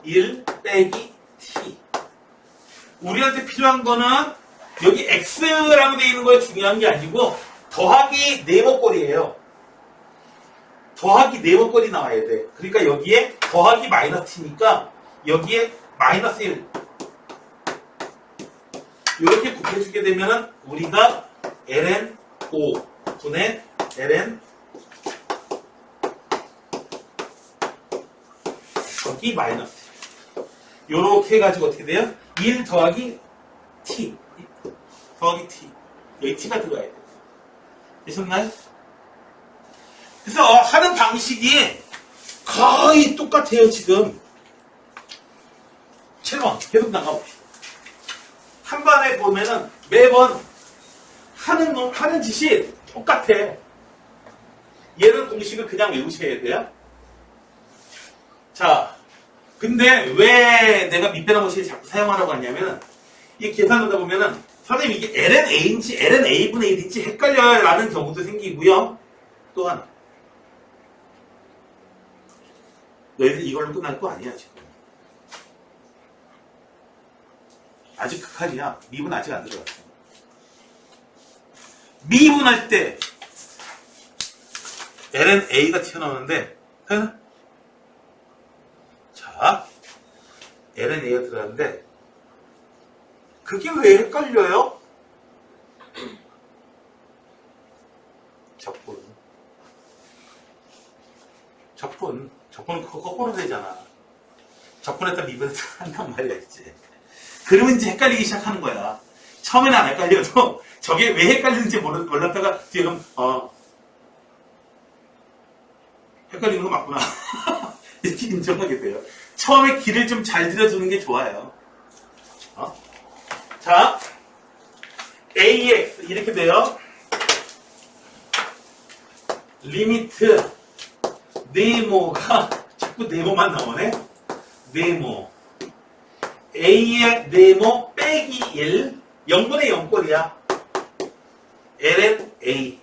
1 빼기 t. 우리한테 필요한 거는 여기 x라고 되어 있는 거에 중요한 게 아니고 더하기 네모꼴이에요. 더하기 네모꼴이 나와야 돼. 그러니까 여기에 더하기 마이너스 t니까 여기에 마이너스 1 이렇게 곱해주게 되면은 우리가 ln 5 분의 ln 여기 마이너스 요렇게 해가지고 어떻게 돼요? 1 더하기 t 더하기 t 여기 t가 들어가야 돼요. 되셨나요? 그래서 하는 방식이 거의 똑같아요. 지금 7번 계속 나가봅시다. 한 번에 보면은 매번 하는 짓이 똑같아. 얘는 공식을 그냥 외우셔야 돼요. 자, 근데 왜 내가 밑변환 공식을 자꾸 사용하라고 하냐면은 이 계산하다 보면은 선생님 이게 ln-a인지 ln-a분의 1인지 헷갈려요 라는 경우도 생기고요. 또 하나, 너희들 이걸로 끝날 거 아니야 지금. 아직 극한이야. 미분 아직 안 들어갔어. 미분할 때 ln-a가 튀어나오는데 자, ln-a가 들어갔는데 그게 왜 헷갈려요? 적분은 그거 거꾸로 되잖아. 적분했다 미분했다 한단 말이야 이제. 그러면 이제 헷갈리기 시작하는 거야. 처음에는 안 헷갈려도 저게 왜 헷갈리는지 몰랐다가 뒤에 그럼 헷갈리는 거 맞구나 이렇게 인정하게 돼요. 처음에 길을 좀 잘 들여주는 게 좋아요. 자, ax 이렇게 돼요. 리미트 네모가 자꾸 네모만 나오네. 네모 a의 네모 빼기 1 0분의 0꼴이야. ln a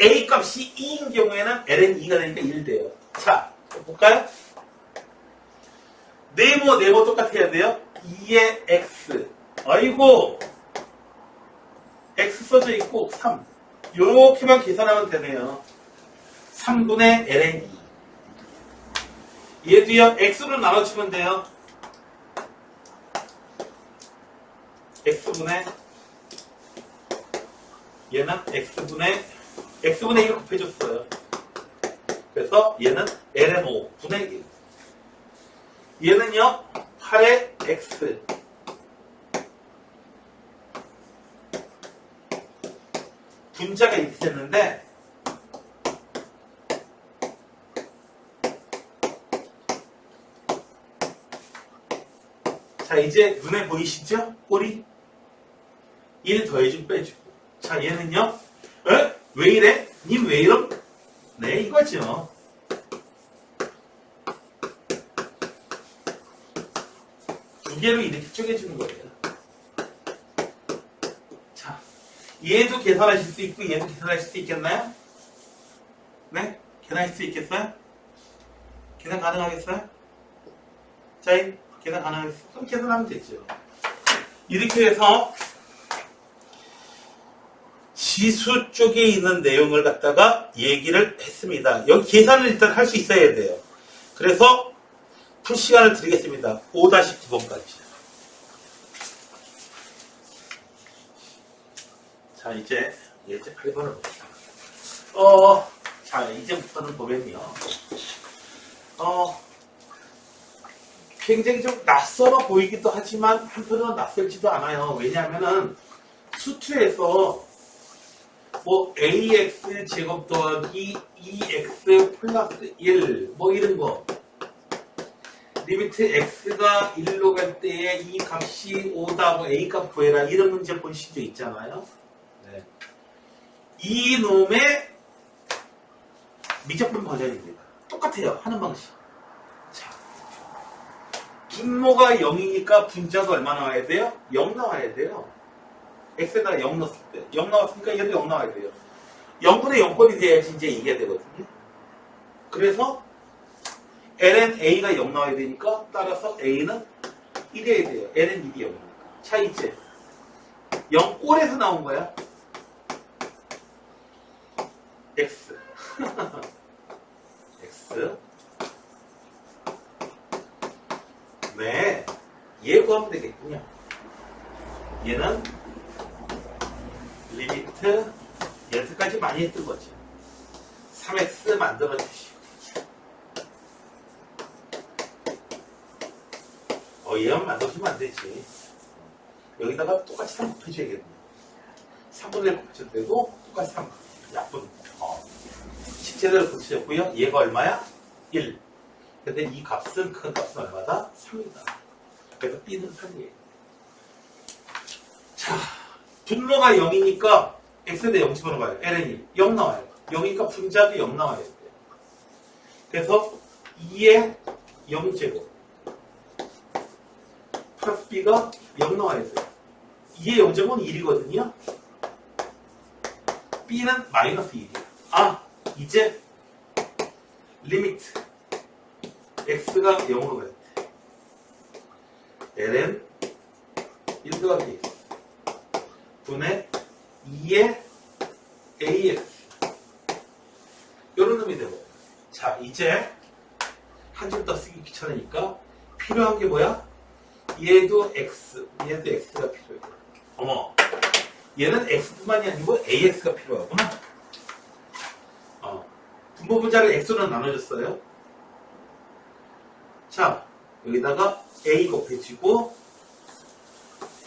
a 값이 2인 경우에는 ln 2가 되니까 1 돼요. 자, 볼까요? 네모 똑같아야 돼요. 2의 x 아이고 x 써져 있고 3 요렇게만 계산하면 되네요. 3분의 ln 2 얘도요 x로 나눠주면 돼요. x분의 얘는 x분의 1을 곱해줬어요. 그래서 얘는 ln 5분의 1 얘는요 8의 x 분자가 이렇게 됐는데 자 이제 눈에 보이시죠? 꼬리 1 더해주고 빼주고. 자 얘는요 왜 이래? 님 왜 이럼? 네 이거죠. 두 개로 이렇게 쪼개주는 거예요. 자 얘도 계산하실 수 있고 얘도 계산하실 수 있겠나요? 네? 계산하실 수 있겠어요? 계산 가능하겠어요? 자 계산 가능하겠어요? 그럼 계산하면 되죠. 이렇게 해서 지수 쪽에 있는 내용을 갖다가 얘기를 했습니다. 여기 계산을 일단 할 수 있어야 돼요. 그래서 풀 시간을 드리겠습니다. 5-9번까지. 자, 이제 8번을 봅시다. 자, 이제부터는 보면요. 굉장히 좀 낯설어 보이기도 하지만 한편으로는 낯설지도 않아요. 왜냐하면은 수투에서 뭐 ax 제곱 더하기 2x 플러스 1 뭐 이런 거 리미트 x가 1로 갈 때에 이 값이 5다 뭐 a 값 구해라 이런 문제 본 시도 있잖아요. 네. 이 놈의 미적분 버전입니다. 똑같아요. 하는 방식. 자, 분모가 0이니까 분자도 얼마 나와야 돼요? 0 나와야 돼요. x에다가 0 넣었을 때 0 나왔으니까 얘도 0 나와야 돼요. 0분의 0번이 돼야지 이제 이게 되거든요. 그래서 ln a가 0 나와야 되니까 따라서 a는 1이어야 돼요. ln 1이 0이니까. 자, 이제 0꼴에서 나온 거야. x x 네, 얘 구하면 되겠군요. 얘는 리미트 여기까지 많이 했던 거지. 3x 만들어 주시고 얘만 만들어주면 안 되지. 여기다가 똑같이 3 곱해줘야겠네. 3분의 1 곱해줘도 되고 똑같이 3 약분 식제대로 곱해줬고요. 얘가 얼마야? 1. 근데 이 값은 큰 값은 얼마다? 3이다. 그래서 B는 3이에요. 자, 분모가 0이니까 X에 0 집어넣어봐요. ln이 0 나와요. 0이니까 분자도 0 나와야 돼요. 그래서 2의 0제곱 플러스 B가 0 나와야 돼요. 2의 0제곱은 1이거든요. B는 마이너스 1이에요. 이제 리미트 X가 0으로 갈 때 ln 1 더하기 x 분의 2의 ax 이런 놈이 되고. 자, 이제 한 줄 더 쓰기 귀찮으니까 필요한 게 뭐야? 얘도 x, 얘도 x가 필요해. 어머, 얘는 x뿐만이 아니고 ax가 필요하구나. 분모 분자를 x로 나눠줬어요. 자, 여기다가 a 곱해지고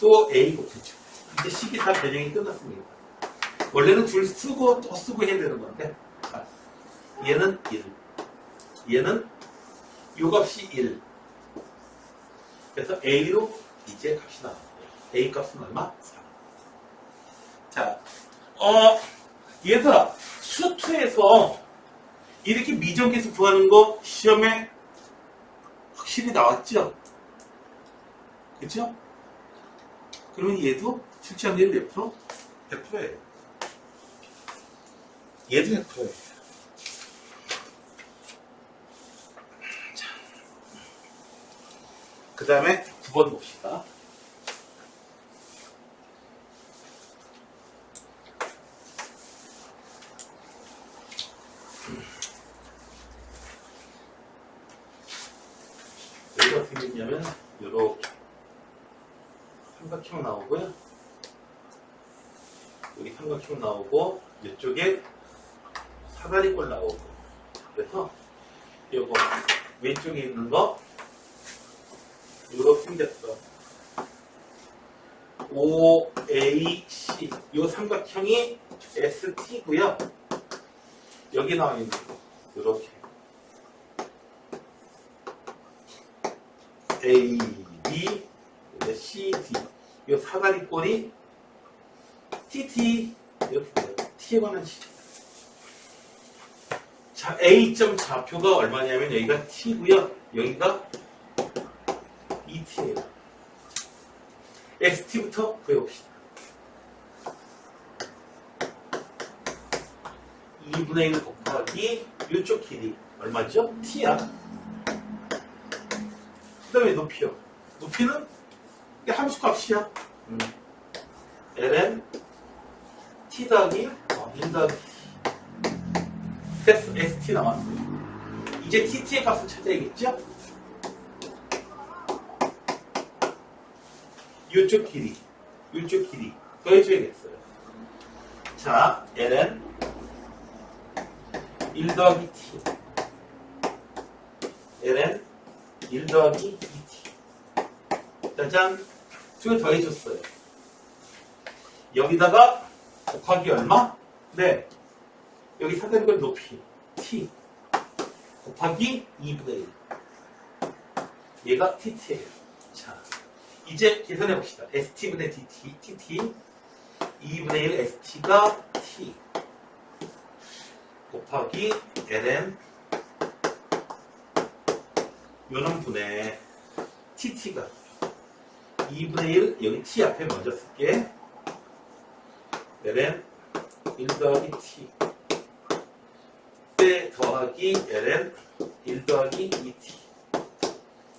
또 a 곱해지고 이제 식이 다 변형이 끝났습니다. 원래는 줄 쓰고 또 쓰고 해야 되는 건데. 자, 얘는 1, 얘는 요 값이 1. 그래서 a로 이제 값이 나와요. a 값은 얼마? 4. 자, 얘들아, 수투에서 이렇게 미적에서 구하는 거 시험에 확실히 나왔죠? 그쵸? 그러면 얘도 출제하는 몇 프로? 100%예요. 얘도 100%예요. 자, 그 다음에 9번 봅시다. 여기가 어떻게 되냐면 이렇게 삼각형 나오고요. 여기 삼각형 나오고 이쪽에 사다리꼴 나오고. 그래서 요거 왼쪽에 있는 거 이렇게 생겼어. OAC 요 삼각형이 ST고요. 여기 나와 있는 거 이렇게 A, B, C, D. 이 사다리꼴이 TT 이렇게 돼요. T에 관한 시점. 자, A점 좌표가 얼마냐면 여기가 T고요. 여기가 ET예요. ST부터 구해봅시다. 2분의 1 곱하기 이쪽 길이 얼마죠? T야. 그 다음에 높이요. 높이는 함수 값이야. ln t 더하기 1 더하기 됐어. st 나왔어요. 이제 tt의 값을 찾아야겠죠? 이쪽 길이 더해줘야겠어요. 자, ln 1 더하기 t ln 1 더하기 2t 짜잔, 두 개 더해줬어요. 여기다가 곱하기 얼마? 네, 여기 사대별 높이 t 곱하기 2분의 1 얘가 tt예요. 자, 이제 계산해 봅시다. st분의 dt, tt 2분의 1 st가 t 곱하기 ln 요런 분의 tt가 2분의 1 여기 t 앞에 먼저 쓸게. ln 1 더하기 t 때 더하기 ln 1 더하기 2t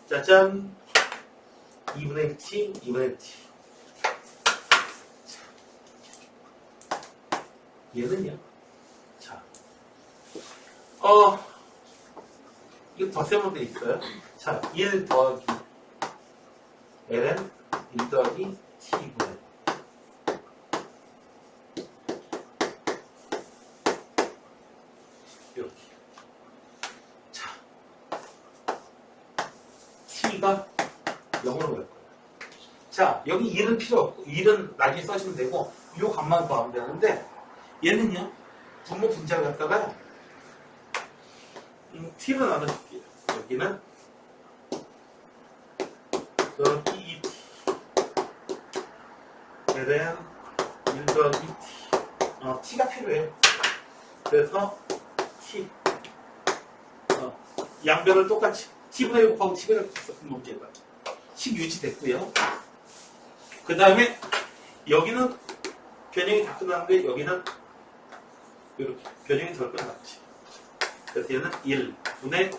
짜잔 2분의 1t 2분의 1t 얘는요. 자, 이거 덧셈으로 돼 있어요. 자, 1 더하기 ln 1 더하기 t분의 이렇게. 자, t가 0으로 갈 거예요. 자, 여기 1은 필요 없고 1은 나중에 써주면 되고 이 값만 구하면 되는데 얘는요. 분모 분자를 갖다가 t로 나눠줄게요. 여기는 더하기 2t ln 1 더하기 t t가 필요해요. 그래서 t 양변을 똑같이 t분의 1 곱하고 t분의 1 곱해서 분모제가 10 유지됐고요. 그 다음에 여기는 변형이 다 끝났는데 여기는 이렇게 변형이 덜 끝났지. 그래서 얘는 1분의 2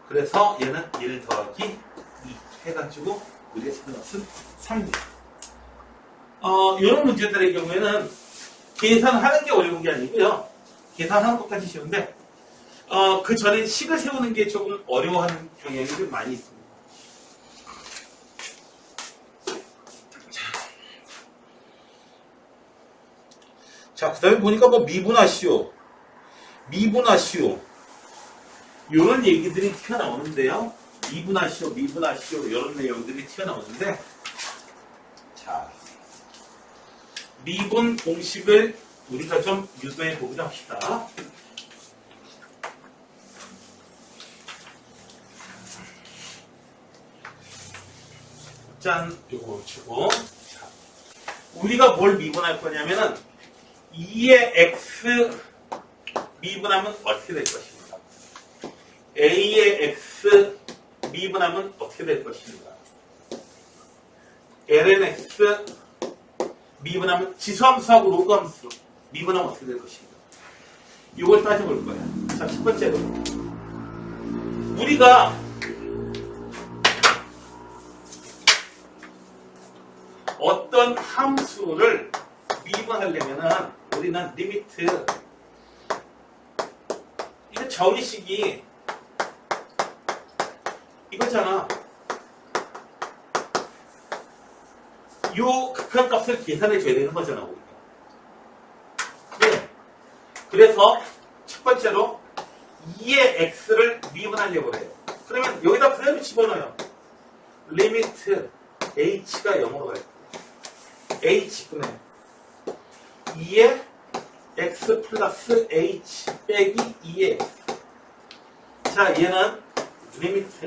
그래서 얘는 1 더하기 2 해가지고 우리가 찾은 것은 3분. 이런 문제들의 경우에는 계산하는 게 어려운 게 아니고요. 계산하는 것까지 쉬운데 그 전에 식을 세우는 게 조금 어려워하는 경향이 좀 많이 있습니다. 자, 그 다음에 보니까 뭐 미분하시오 이런 얘기들이 튀어나오는데요. 미분하시오 이런 내용들이 튀어나오는데 자, 미분 공식을 우리가 좀 유도해 보기로 합시다. 짠, 요거 주고 자, 우리가 뭘 미분할 거냐면은 2의 x 미분하면 어떻게 될 것입니다. a의 x 미분하면 어떻게 될 것입니다. ln x 미분하면 지수함수하고 로그함수 미분하면 어떻게 될 것입니다. 이걸 따져볼 거예요. 자, 첫 번째로 우리가 어떤 함수를 미분하려면은 우리는 리미트 이거 정의식이 이거잖아. 요 극한값을 계산해 줘야 되는 거잖아 우리가. 네. 그래서 첫 번째로 2의 x를 미분하려고 해요. 그러면 여기다 그대로 집어넣어요. 리미트 h가 0으로 갈 거예요. h분의 2의 x 플러스 h 빼기 2의 x. 자, 얘는 리미트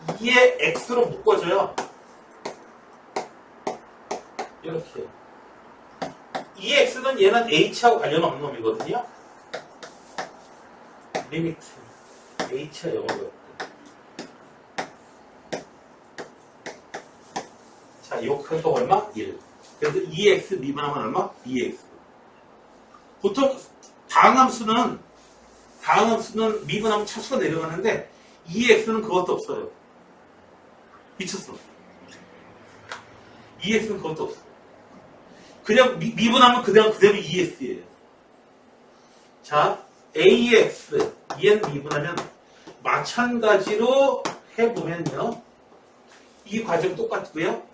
2의 x로 묶어줘요. 이렇게 2의 x는 얘는 h하고 관련 없는 놈이거든요. 리미트 h가 0으로 갈 거예요. 자, 요 큰 거 얼마? 1. 그래서 2x 미분하면 얼마? 2x. 보통 다항함수는 미분하면 차수가 내려가는데 2x는 그것도 없어요. 미쳤어. ES는 그것도 없어. 그냥 미분하면 그대로 ES예요. 자, AX, 얘는 미분하면 마찬가지로 해보면요. 이 과정 똑같고요.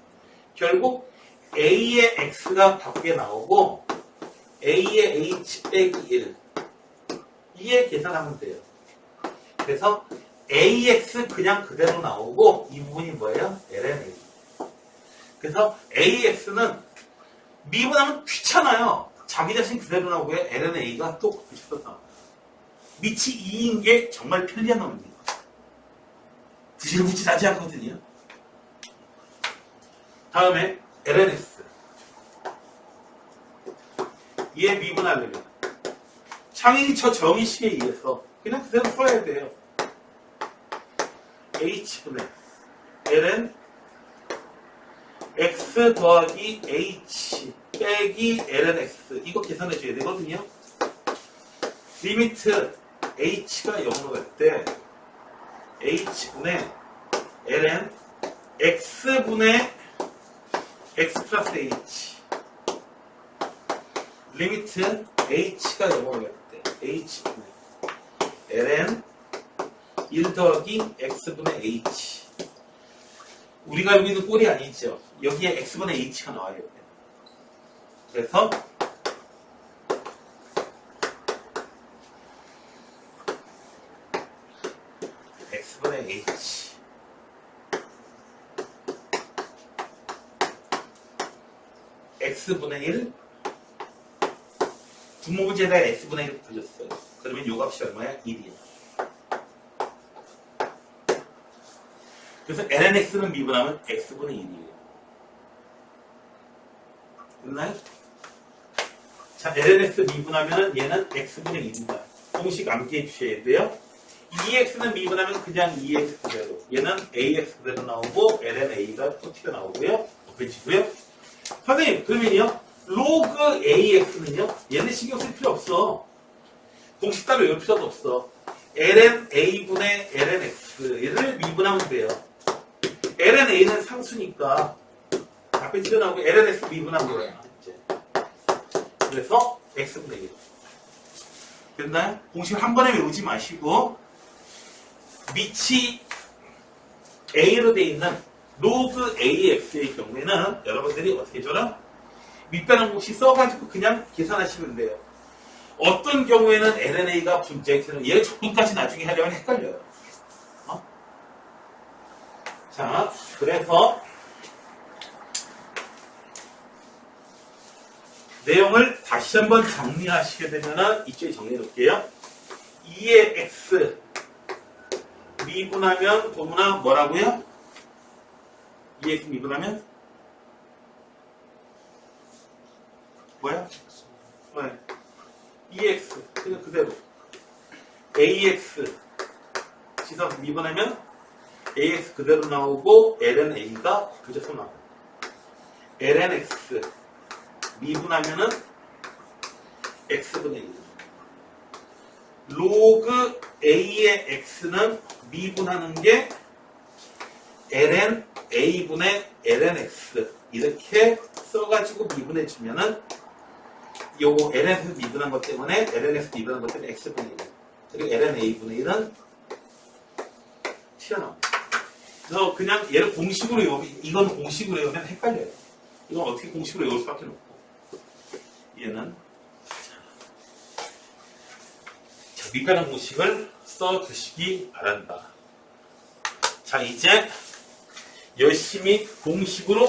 결국 A의 X가 밖에 나오고 A의 H 빼기 1. 이에 계산하면 돼요. 그래서 AX 그냥 그대로 나오고 이 부분이 뭐예요? LNA. 그래서 AX는 미분하면 귀찮아요. 자기 자신 그대로 나오고요. LNA가 또 그대로 나와요. 밑이 2인 게 정말 편리한 놈입니다. 부실부실하지 않거든요. 다음에 LNS. 얘 미분하려면 창인이 저 정의식에 의해서 그냥 그대로 써야 돼요. H분의 Ln X 더하기 H 빼기 Ln X 이거 계산해 줘야 되거든요. 리미트 H가 0으로 갈 때 H분의 Ln X분의 X 플러스 H 리미트 H가 0으로 갈 때 H분의 Ln 1 더하기 X분의 H 우리가 알고 있는 꼴이 아니죠. 여기에 X분의 H가 나와야 돼요. 그래서 X분의 H X분의 1 분모문제에다 X분의 1 붙여줬어요. 그러면 요 값이 얼마야? 1이야. 그래서 LNX는 미분하면 X분의 1이에요. 됐나요? 자, LNX 미분하면 얘는 X분의 1입니다. 공식 암기해 주셔야 돼요. EX는 미분하면 그냥 EX 그대로. 얘는 AX 그대로 나오고 LNA가 또 튀어나오고요. 곱해지고요. 선생님, 그러면요. 로그 AX는요. 얘는 신경 쓸 필요 없어. 공식 따로 외울 필요도 없어. LNA분의 LNX를 미분하면 돼요. LNA는 상수니까 앞에 튀어나오고 LNX 미분한 거야. 이제. 그래서 X분의 1. 됐나요? 공식 한 번에 외우지 마시고 밑이 A로 되어 있는 로그 AX의 경우에는 여러분들이 어떻게 해줘라? 밑변환 공식 써가지고 그냥 계산하시면 돼요. 어떤 경우에는 LNA가 분자액처럼 얘를 조금까지 나중에 하려면 헷갈려요. 자, 그래서 내용을 다시 한번 정리하시게 되면은 이쪽에 정리해 놓을게요. 2의 X 미분하면 도문화 뭐라고요? 2x 미분하면 뭐야? 네. 2x 그냥 그대로 ax 지선 미분하면 ax 그대로 나오고 lna가 곱해져서 나와요. lnx 미분하면은 x분의 1 로그 a의 x는 미분하는 게 ln a분의 lnx 이렇게 써가지고 미분해주면은 요거 lnx 미분한 것 때문에 lnx 미분한 것 때문에 x분의 1 그리고 ln a분의 1은 튀어나옵니다. 그래서 그냥 얘를 공식으로 외우면 이건 공식으로 외우면 헷갈려요. 이건 어떻게 공식으로 외울 수밖에 없고 얘는 밑변환 공식을 써주시기 바란다. 자, 이제 열심히 공식으로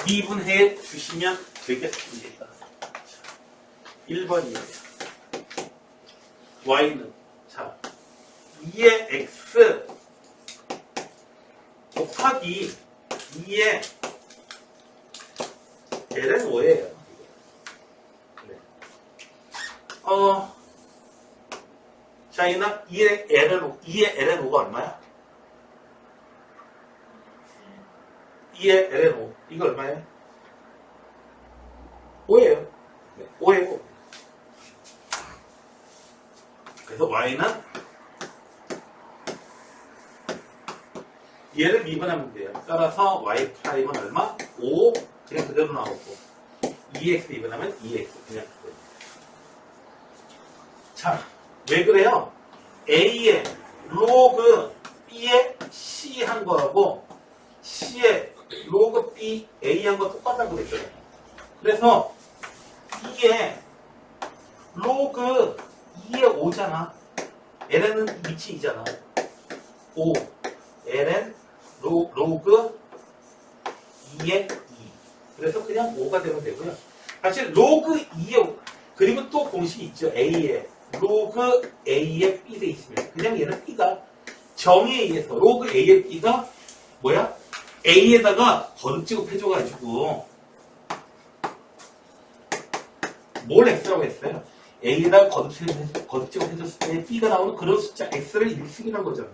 미분해 주시면 되겠습니다. 1번이에요. y는 자 2의 x 곱하기 2의 l은 5예요. 네. 자, 얘는 2의 ln 5가 얼마야? 2의 ln 5 이거 얼마예요? 5예요. 네, 5예요. 그래서 y는 얘를 미분하면 돼요. 따라서 y 프라임은 얼마? 5 그냥 그대로 나오고 2x 2분하면 2x 그냥 그대로. 자, 왜 그래요? A의 로그 B의 C 한 거하고 C의 로그 B A 한 거 똑같다고 그랬잖아요. 그래서 이게 로그 2의 5잖아. ln은 위치 2잖아. 5 ln 로그 2의 2. 그래서 그냥 5가 되면 되고요. 사실 로그 2의 5 그리고 또 공식이 있죠. A에 로그 A에 B 돼 있으면 그냥 얘는 B가 정의에 의해서 로그 A의 B가 뭐야? A에다가 거듭지급 해줘가지고 뭘 X라고 했어요? A에다가 거듭지급 해줬을 때 B가 나오는 그런 숫자 X를 1승이라는 거잖아.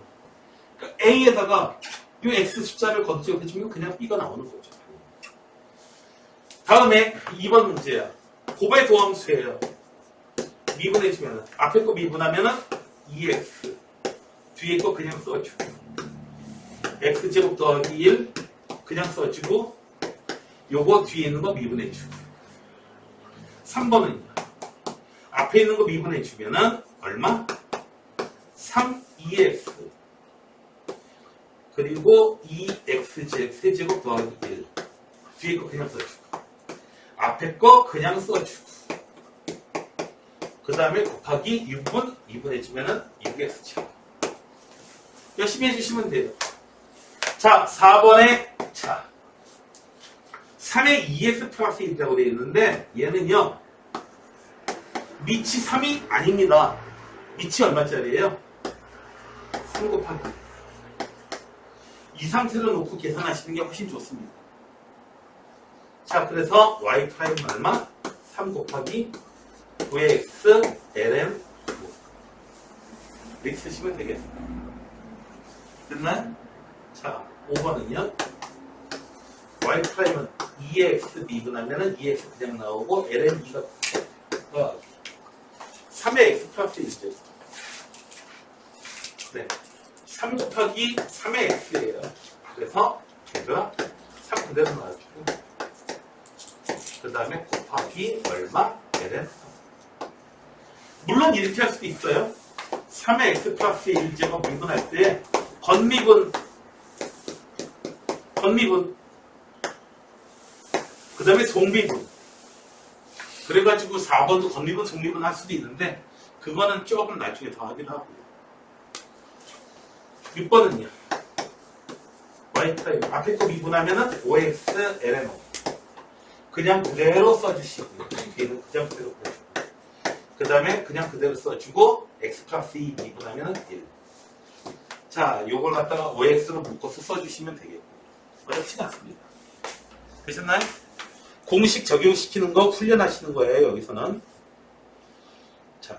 그러니까 A에다가 이 X 숫자를 거듭지급 해주면 그냥 B가 나오는 거죠. 다음에 2번 문제야. 곱의 도함수예요. 미분해주면 앞에 거 미분하면은 2x 뒤에 거 그냥 써주고 x제곱 더하기 1 그냥 써주고 요거 뒤에 있는 거 미분해주고 3번은 앞에 있는 거 미분해주면은 얼마? 3, 2x 그리고 2x 세제곱 더하기 1 뒤에 거 그냥 써주고 앞에 거 그냥 써주고 그 다음에 곱하기 6분 2분 해주면은 6x 열심히 해주시면 돼요. 자, 4번에 자 3의 2x 플러스 1이라고 되어 있는데 얘는요 미치 3이 아닙니다. 미치 얼마짜리예요? 3 곱하기 이 상태로 놓고 계산하시는 게 훨씬 좋습니다. 자, 그래서 y 프라임 얼마? 3 곱하기 9x ln 이렇게 쓰시면 되겠습니다. 됐나요? 자, 5번은요 y 프라임은 2x 미분하면은 2x 그냥 나오고 ln 2가 3의 x 플러스 1죠. 네, 3 곱하기 3의 x예요. 그래서 제가 3 그대로 놔주고 그 다음에 곱하기 얼마? ln 물론 이렇게 할 수도 있어요. 3의 x 플러스 1제곱 미분할 때 건미분 그 다음에 송미분 그래가지고 4번도 건미분 송미분 할 수도 있는데 그거는 조금 나중에 더 하기로 하고요. 6번은요 y 프라임 앞에 거 미분하면은 5x ln 5 그냥 그대로 써주시고요. 뒤에는 그냥 그대로 써주고 그 다음에 그냥 그대로 써주고 x 플러스 2 미분하면 1. 자, 요걸 갖다가 5x로 묶어서 써주시면 되겠고 어렵진 않습니다. 되셨나요? 공식 적용시키는 거 훈련하시는 거예요. 여기서는. 자,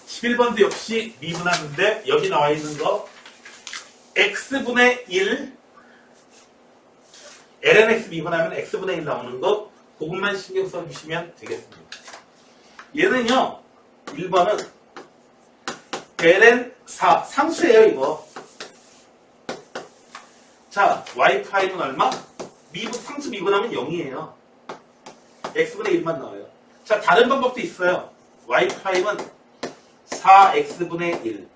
11번도 역시 미분하는데 여기 나와 있는 거 x분의 1 lnx 미분하면 x분의 1 나오는 거 그것만 신경 써주시면 되겠습니다. 얘는요 1번은 ln 4 상수예요 이거. 자, y 프라임은 얼마? 상수 미분하면 0이에요. x분의 1만 나와요. 자, 다른 방법도 있어요. y 프라임은 4x분의 1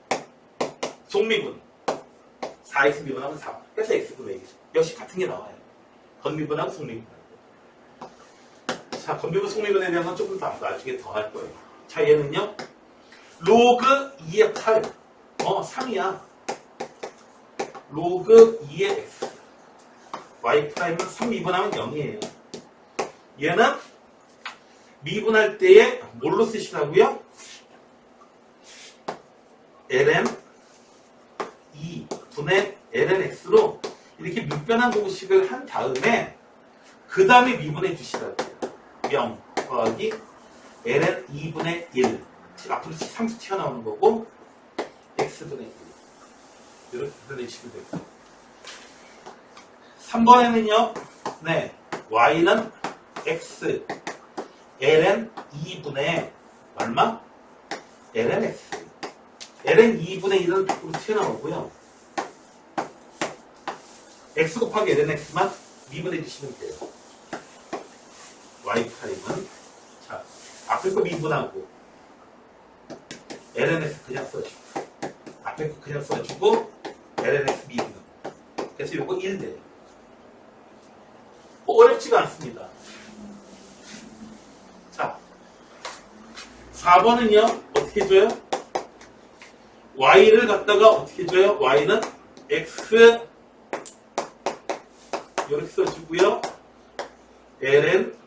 종미분 4x 미분하면 4 그래서 x분의 1 역시 같은 게 나와요. 건미분하고 속미분. 자, 건미분 속미분에 대한 건 조금 더 나중에 더 할 거예요. 자, 얘는요 로그 2의 8 3이야. 로그 2의 x y 프라임은 3 미분하면 0이에요. 얘는 미분할 때에 뭘로 쓰시라고요? ln 2분의 ln x로 이렇게 밑변환 공식을 한 다음에 그 다음에 미분해 주시라고요. 0 더하기 ln 2분의 1 앞으로 상수 튀어나오는 거고 x분의 1 이렇게 보내주시면 됩니다. 3번에는요 네 y는 x ln 2분의 얼마? ln x ln 2분의 1은 밖으로 튀어나오고요 x 곱하기 ln x만 미분해 주시면 돼요. y 프라임은 자 앞에 거 미분하고 lns 그냥 써주고 앞에 거 그냥 써주고 lns 미분. 그래서 요거 1 돼요. 어렵지가 않습니다. 자 4번은요 어떻게 해줘요? y를 갖다가 어떻게 해줘요? y는 x 이렇게 써주고요. ln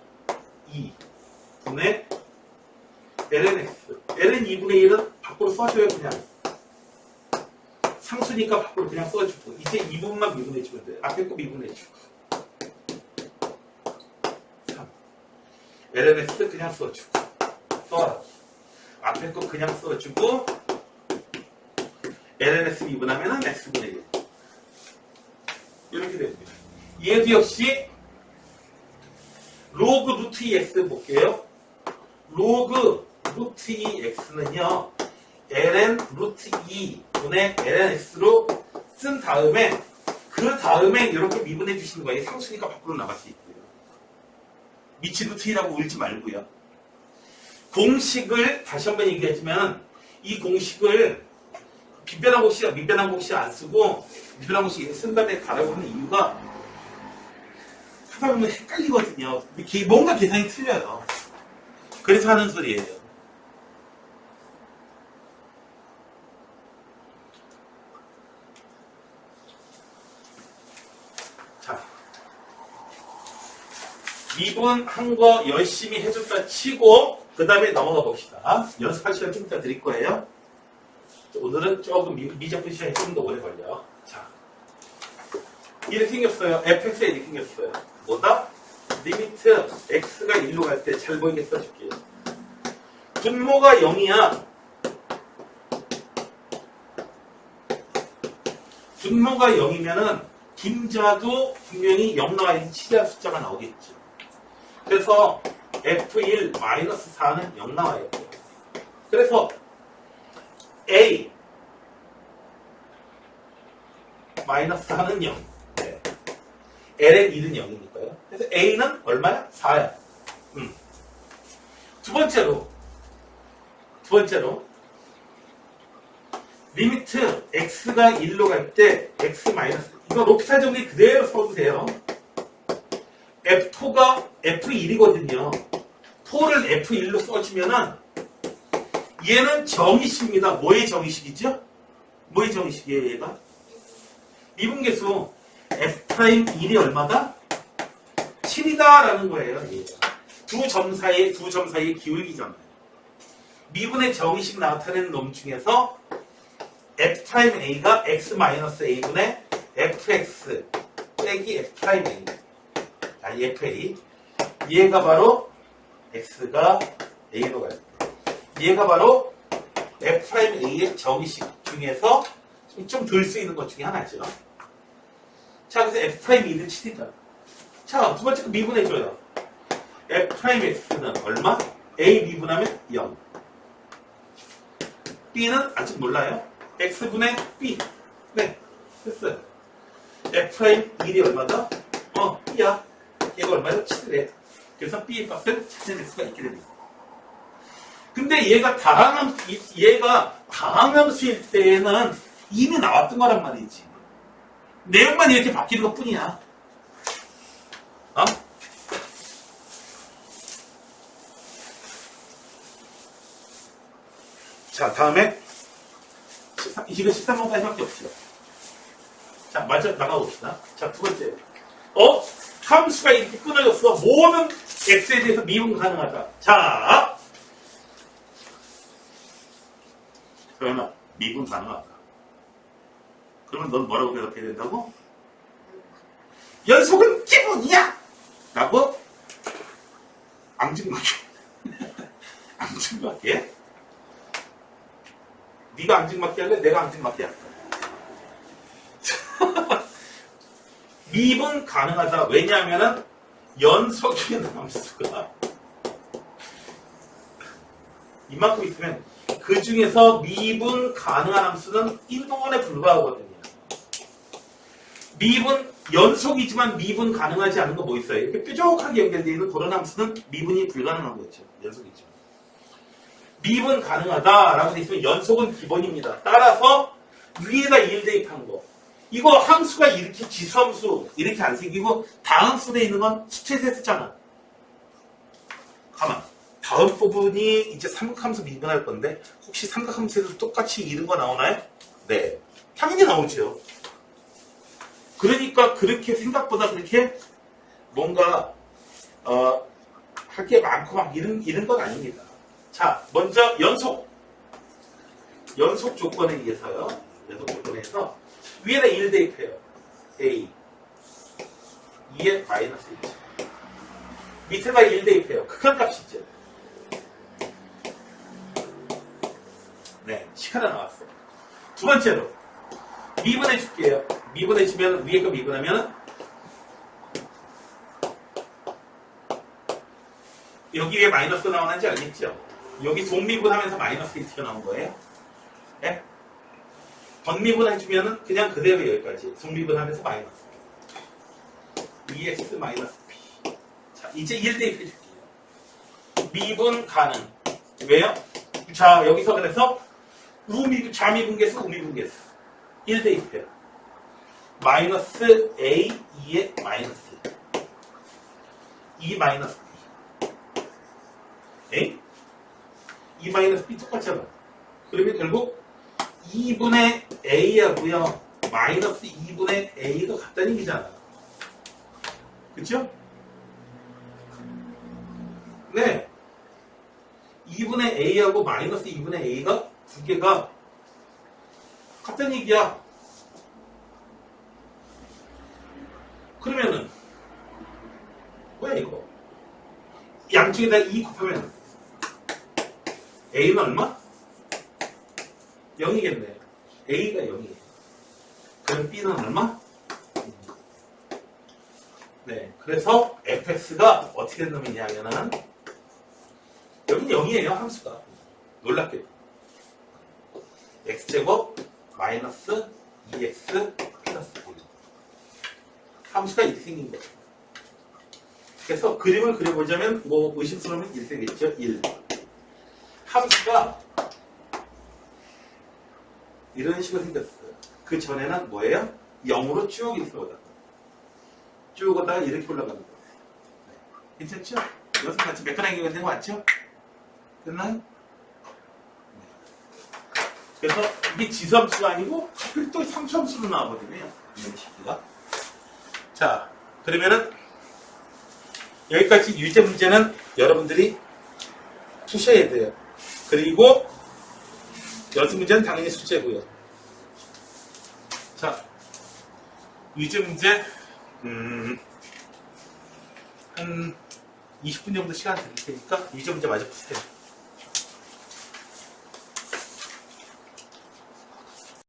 2 분의 ln x ln 2분의 1은 밖으로 써줘요. 그냥 상수니까 밖으로 그냥 써주고 이제 2분만 미분해주면 돼요. 앞에 거 미분해주고 3 ln x 그냥 써주고 또 앞에 거 그냥 써주고 ln x 미분하면 x분의 1 이렇게 됩니다. 얘도 역시 로그 루트 2x 볼게요. 로그 루트 2x는요 ln 루트 2 분의 ln x로 쓴 다음에 그 다음에 이렇게 미분해 주시는 거예요. 상수니까 밖으로 나갈 수 있고요. 미친 루트 2라고 울지 말고요. 공식을 다시 한번 얘기하지만 이 공식을 빗변한 공식, 밑변한 공식 안 쓰고 밑변한 공식 쓴 다음에 가라고 하는 이유가 하다 보면 헷갈리거든요. 뭔가 계산이 틀려요. 그래서 하는 소리예요. 자, 미분한 거 열심히 해줬다 치고 그 다음에 넘어가 봅시다. 연습할 시간 좀 이따 드릴 거예요. 오늘은 조금 미적분 시간이 좀 더 오래 걸려. 자, 이렇게 생겼어요. fx가 이렇게 생겼어요. 뭐다? 리미트 x가 1로 갈 때 잘 보이게 써줄게요. 분모가 0이야. 분모가 0이면은 분자도 분명히 0 나와있는 치대한 숫자가 나오겠죠. 그래서 f1-4는 0 나와있고 그래서 a -4는 0. 네. ln 1은 0이니까요. 그래서 a는 얼마야? 4야. 두 번째로 리미트 x가 1로 갈 때 x 마이너스 이거 로피탈 정리 그대로 써도 돼요. f2가 f1이거든요. 4를 f1로 써주면은 얘는 정의식입니다. 뭐의 정의식이죠? 뭐의 정의식이에요, 얘가? 미분계수 f'1이 얼마다? 7이다 라는 거예요. 얘가. 두 점 사이의 기울기잖아요. 미분의 정의식 나타내는 놈 중에서 f'a가 x-a분의 fx 빼기 f'a 아니 fa 얘가 바로 x가 a로 갈 때 얘가 바로 f'a의 정의식 중에서 좀 덜 쓰이는 것 중에 하나죠. 자, 그래서 f'이는 7이다. 자, 두 번째 거 미분해줘요. f'x는 얼마? a 미분하면 0. b는 아직 몰라요. x분의 b. 네, 됐어요. f'1이 얼마다? b야. 얘가 얼마다? 7이래. 그래서 b의 값을 찾아낼 수가 있게 됩니다. 근데 얘가 다항함수일 때는 이미 나왔던 거란 말이지. 내용만 이렇게 바뀌는 것 뿐이야. 자, 다음에 이거 13번까지밖에 없죠. 자, 마저 나가봅시다. 자, 두 번째. 함수가 이렇게 끊어졌어. 모든 x에 대해서 미분 가능하다. 자, 그러면 미분 가능하다. 그러면 넌 뭐라고 대답해야 된다고? 연속은 기분이야! 라고 앙증맞게 앙증맞게 네가 앙증맞게 할래? 내가 앙증맞게 할까? 미분 가능하다. 왜냐하면은 연속의 함수가 이만큼 있으면 그 중에서 미분 가능한 함수는 1부분에 불과하거든요. 미분 연속이지만 미분 가능하지 않은 거 뭐 있어요? 이렇게 뾰족하게 연결되어 있는 그런 함수는 미분이 불가능한 거죠. 연속이죠. 미분 가능하다라고 되어 있으면 연속은 기본입니다. 따라서 위에다 1 대입한 거. 이거 함수가 이렇게 지수함수 이렇게 안 생기고 다함수에 있는 건 수치에서 했잖아. 가만. 다음 부분이 이제 삼각함수 미분할 건데 혹시 삼각함수에도 똑같이 이런 거 나오나요? 네. 당연히 나오죠. 그러니까 그렇게 생각보다 그렇게 뭔가 할 게 많고 막 이런 건 아닙니다. 자, 먼저 연속 조건에 의해서요. 연속 조건에서 위에다 1 대입해요. A 2에 마이너스 1. 밑에다 1 대입해요. 극한값이죠. 네, 시카가 나왔어. 두 번째로 미분해 줄게요. 미분해 주면 위에 거 미분하면 여기 왜 마이너스 나오는지 알겠죠? 여기 동미분하면서 마이너스 1 튀어나온 거예요. 네? 번미분 해주면은 그냥 그대로 여기까지. 동미분하면서 마이너스 2x 마이너스 b. 자, 이제 1 대입해줄게요. 미분 가능. 왜요? 자, 여기서 그래서 좌미분계수, 우미분계수. 1 대입해요. 마이너스 a 2의 마이너스 2 마이너스 b. a? 2 마이너스 b 똑같잖아. 그러면 결국 2분의 a하고요. 마이너스 2분의 a가 같다는 얘기잖아. 그쵸? 네. 2분의 a하고 마이너스 2분의 a가 두 개가 같다는 얘기야. 그러면은 뭐야 이거? 양쪽에다 2 곱하면 a는 얼마? 0이겠네. a가 0이에요. 그럼 b는 얼마? 네. 그래서 fx가 어떻게 된 놈이냐면은 여기는 0이에요. 함수가. 놀랍게도. x제곱 마이너스 2x 플러스 1. 함수가 이렇게 생긴 거죠. 그래서 그림을 그려보자면 뭐 의심스러우면 이렇게 생겼죠. 1. 함수가 이런 식으로 생겼어요. 그 전에는 뭐예요? 0으로 쭉 이렇게 오다가 쭉 오다가 이렇게 올라가는 거예요. 네. 괜찮죠? 여기서 같이 매끈하게 되는 거 맞죠? 됐나요? 네. 그래서 이게 지수함수가 아니고 하필 또 상수함수로 나와버리네요. 이런 식기가. 자, 그러면은 여기까지 유제 문제는 여러분들이 푸셔야 돼요. 그리고 연습 문제는 당연히 숙제고요. 자, 유제 문제 한 20분 정도 시간 드릴 테니까 유제 문제 마저 푸세요.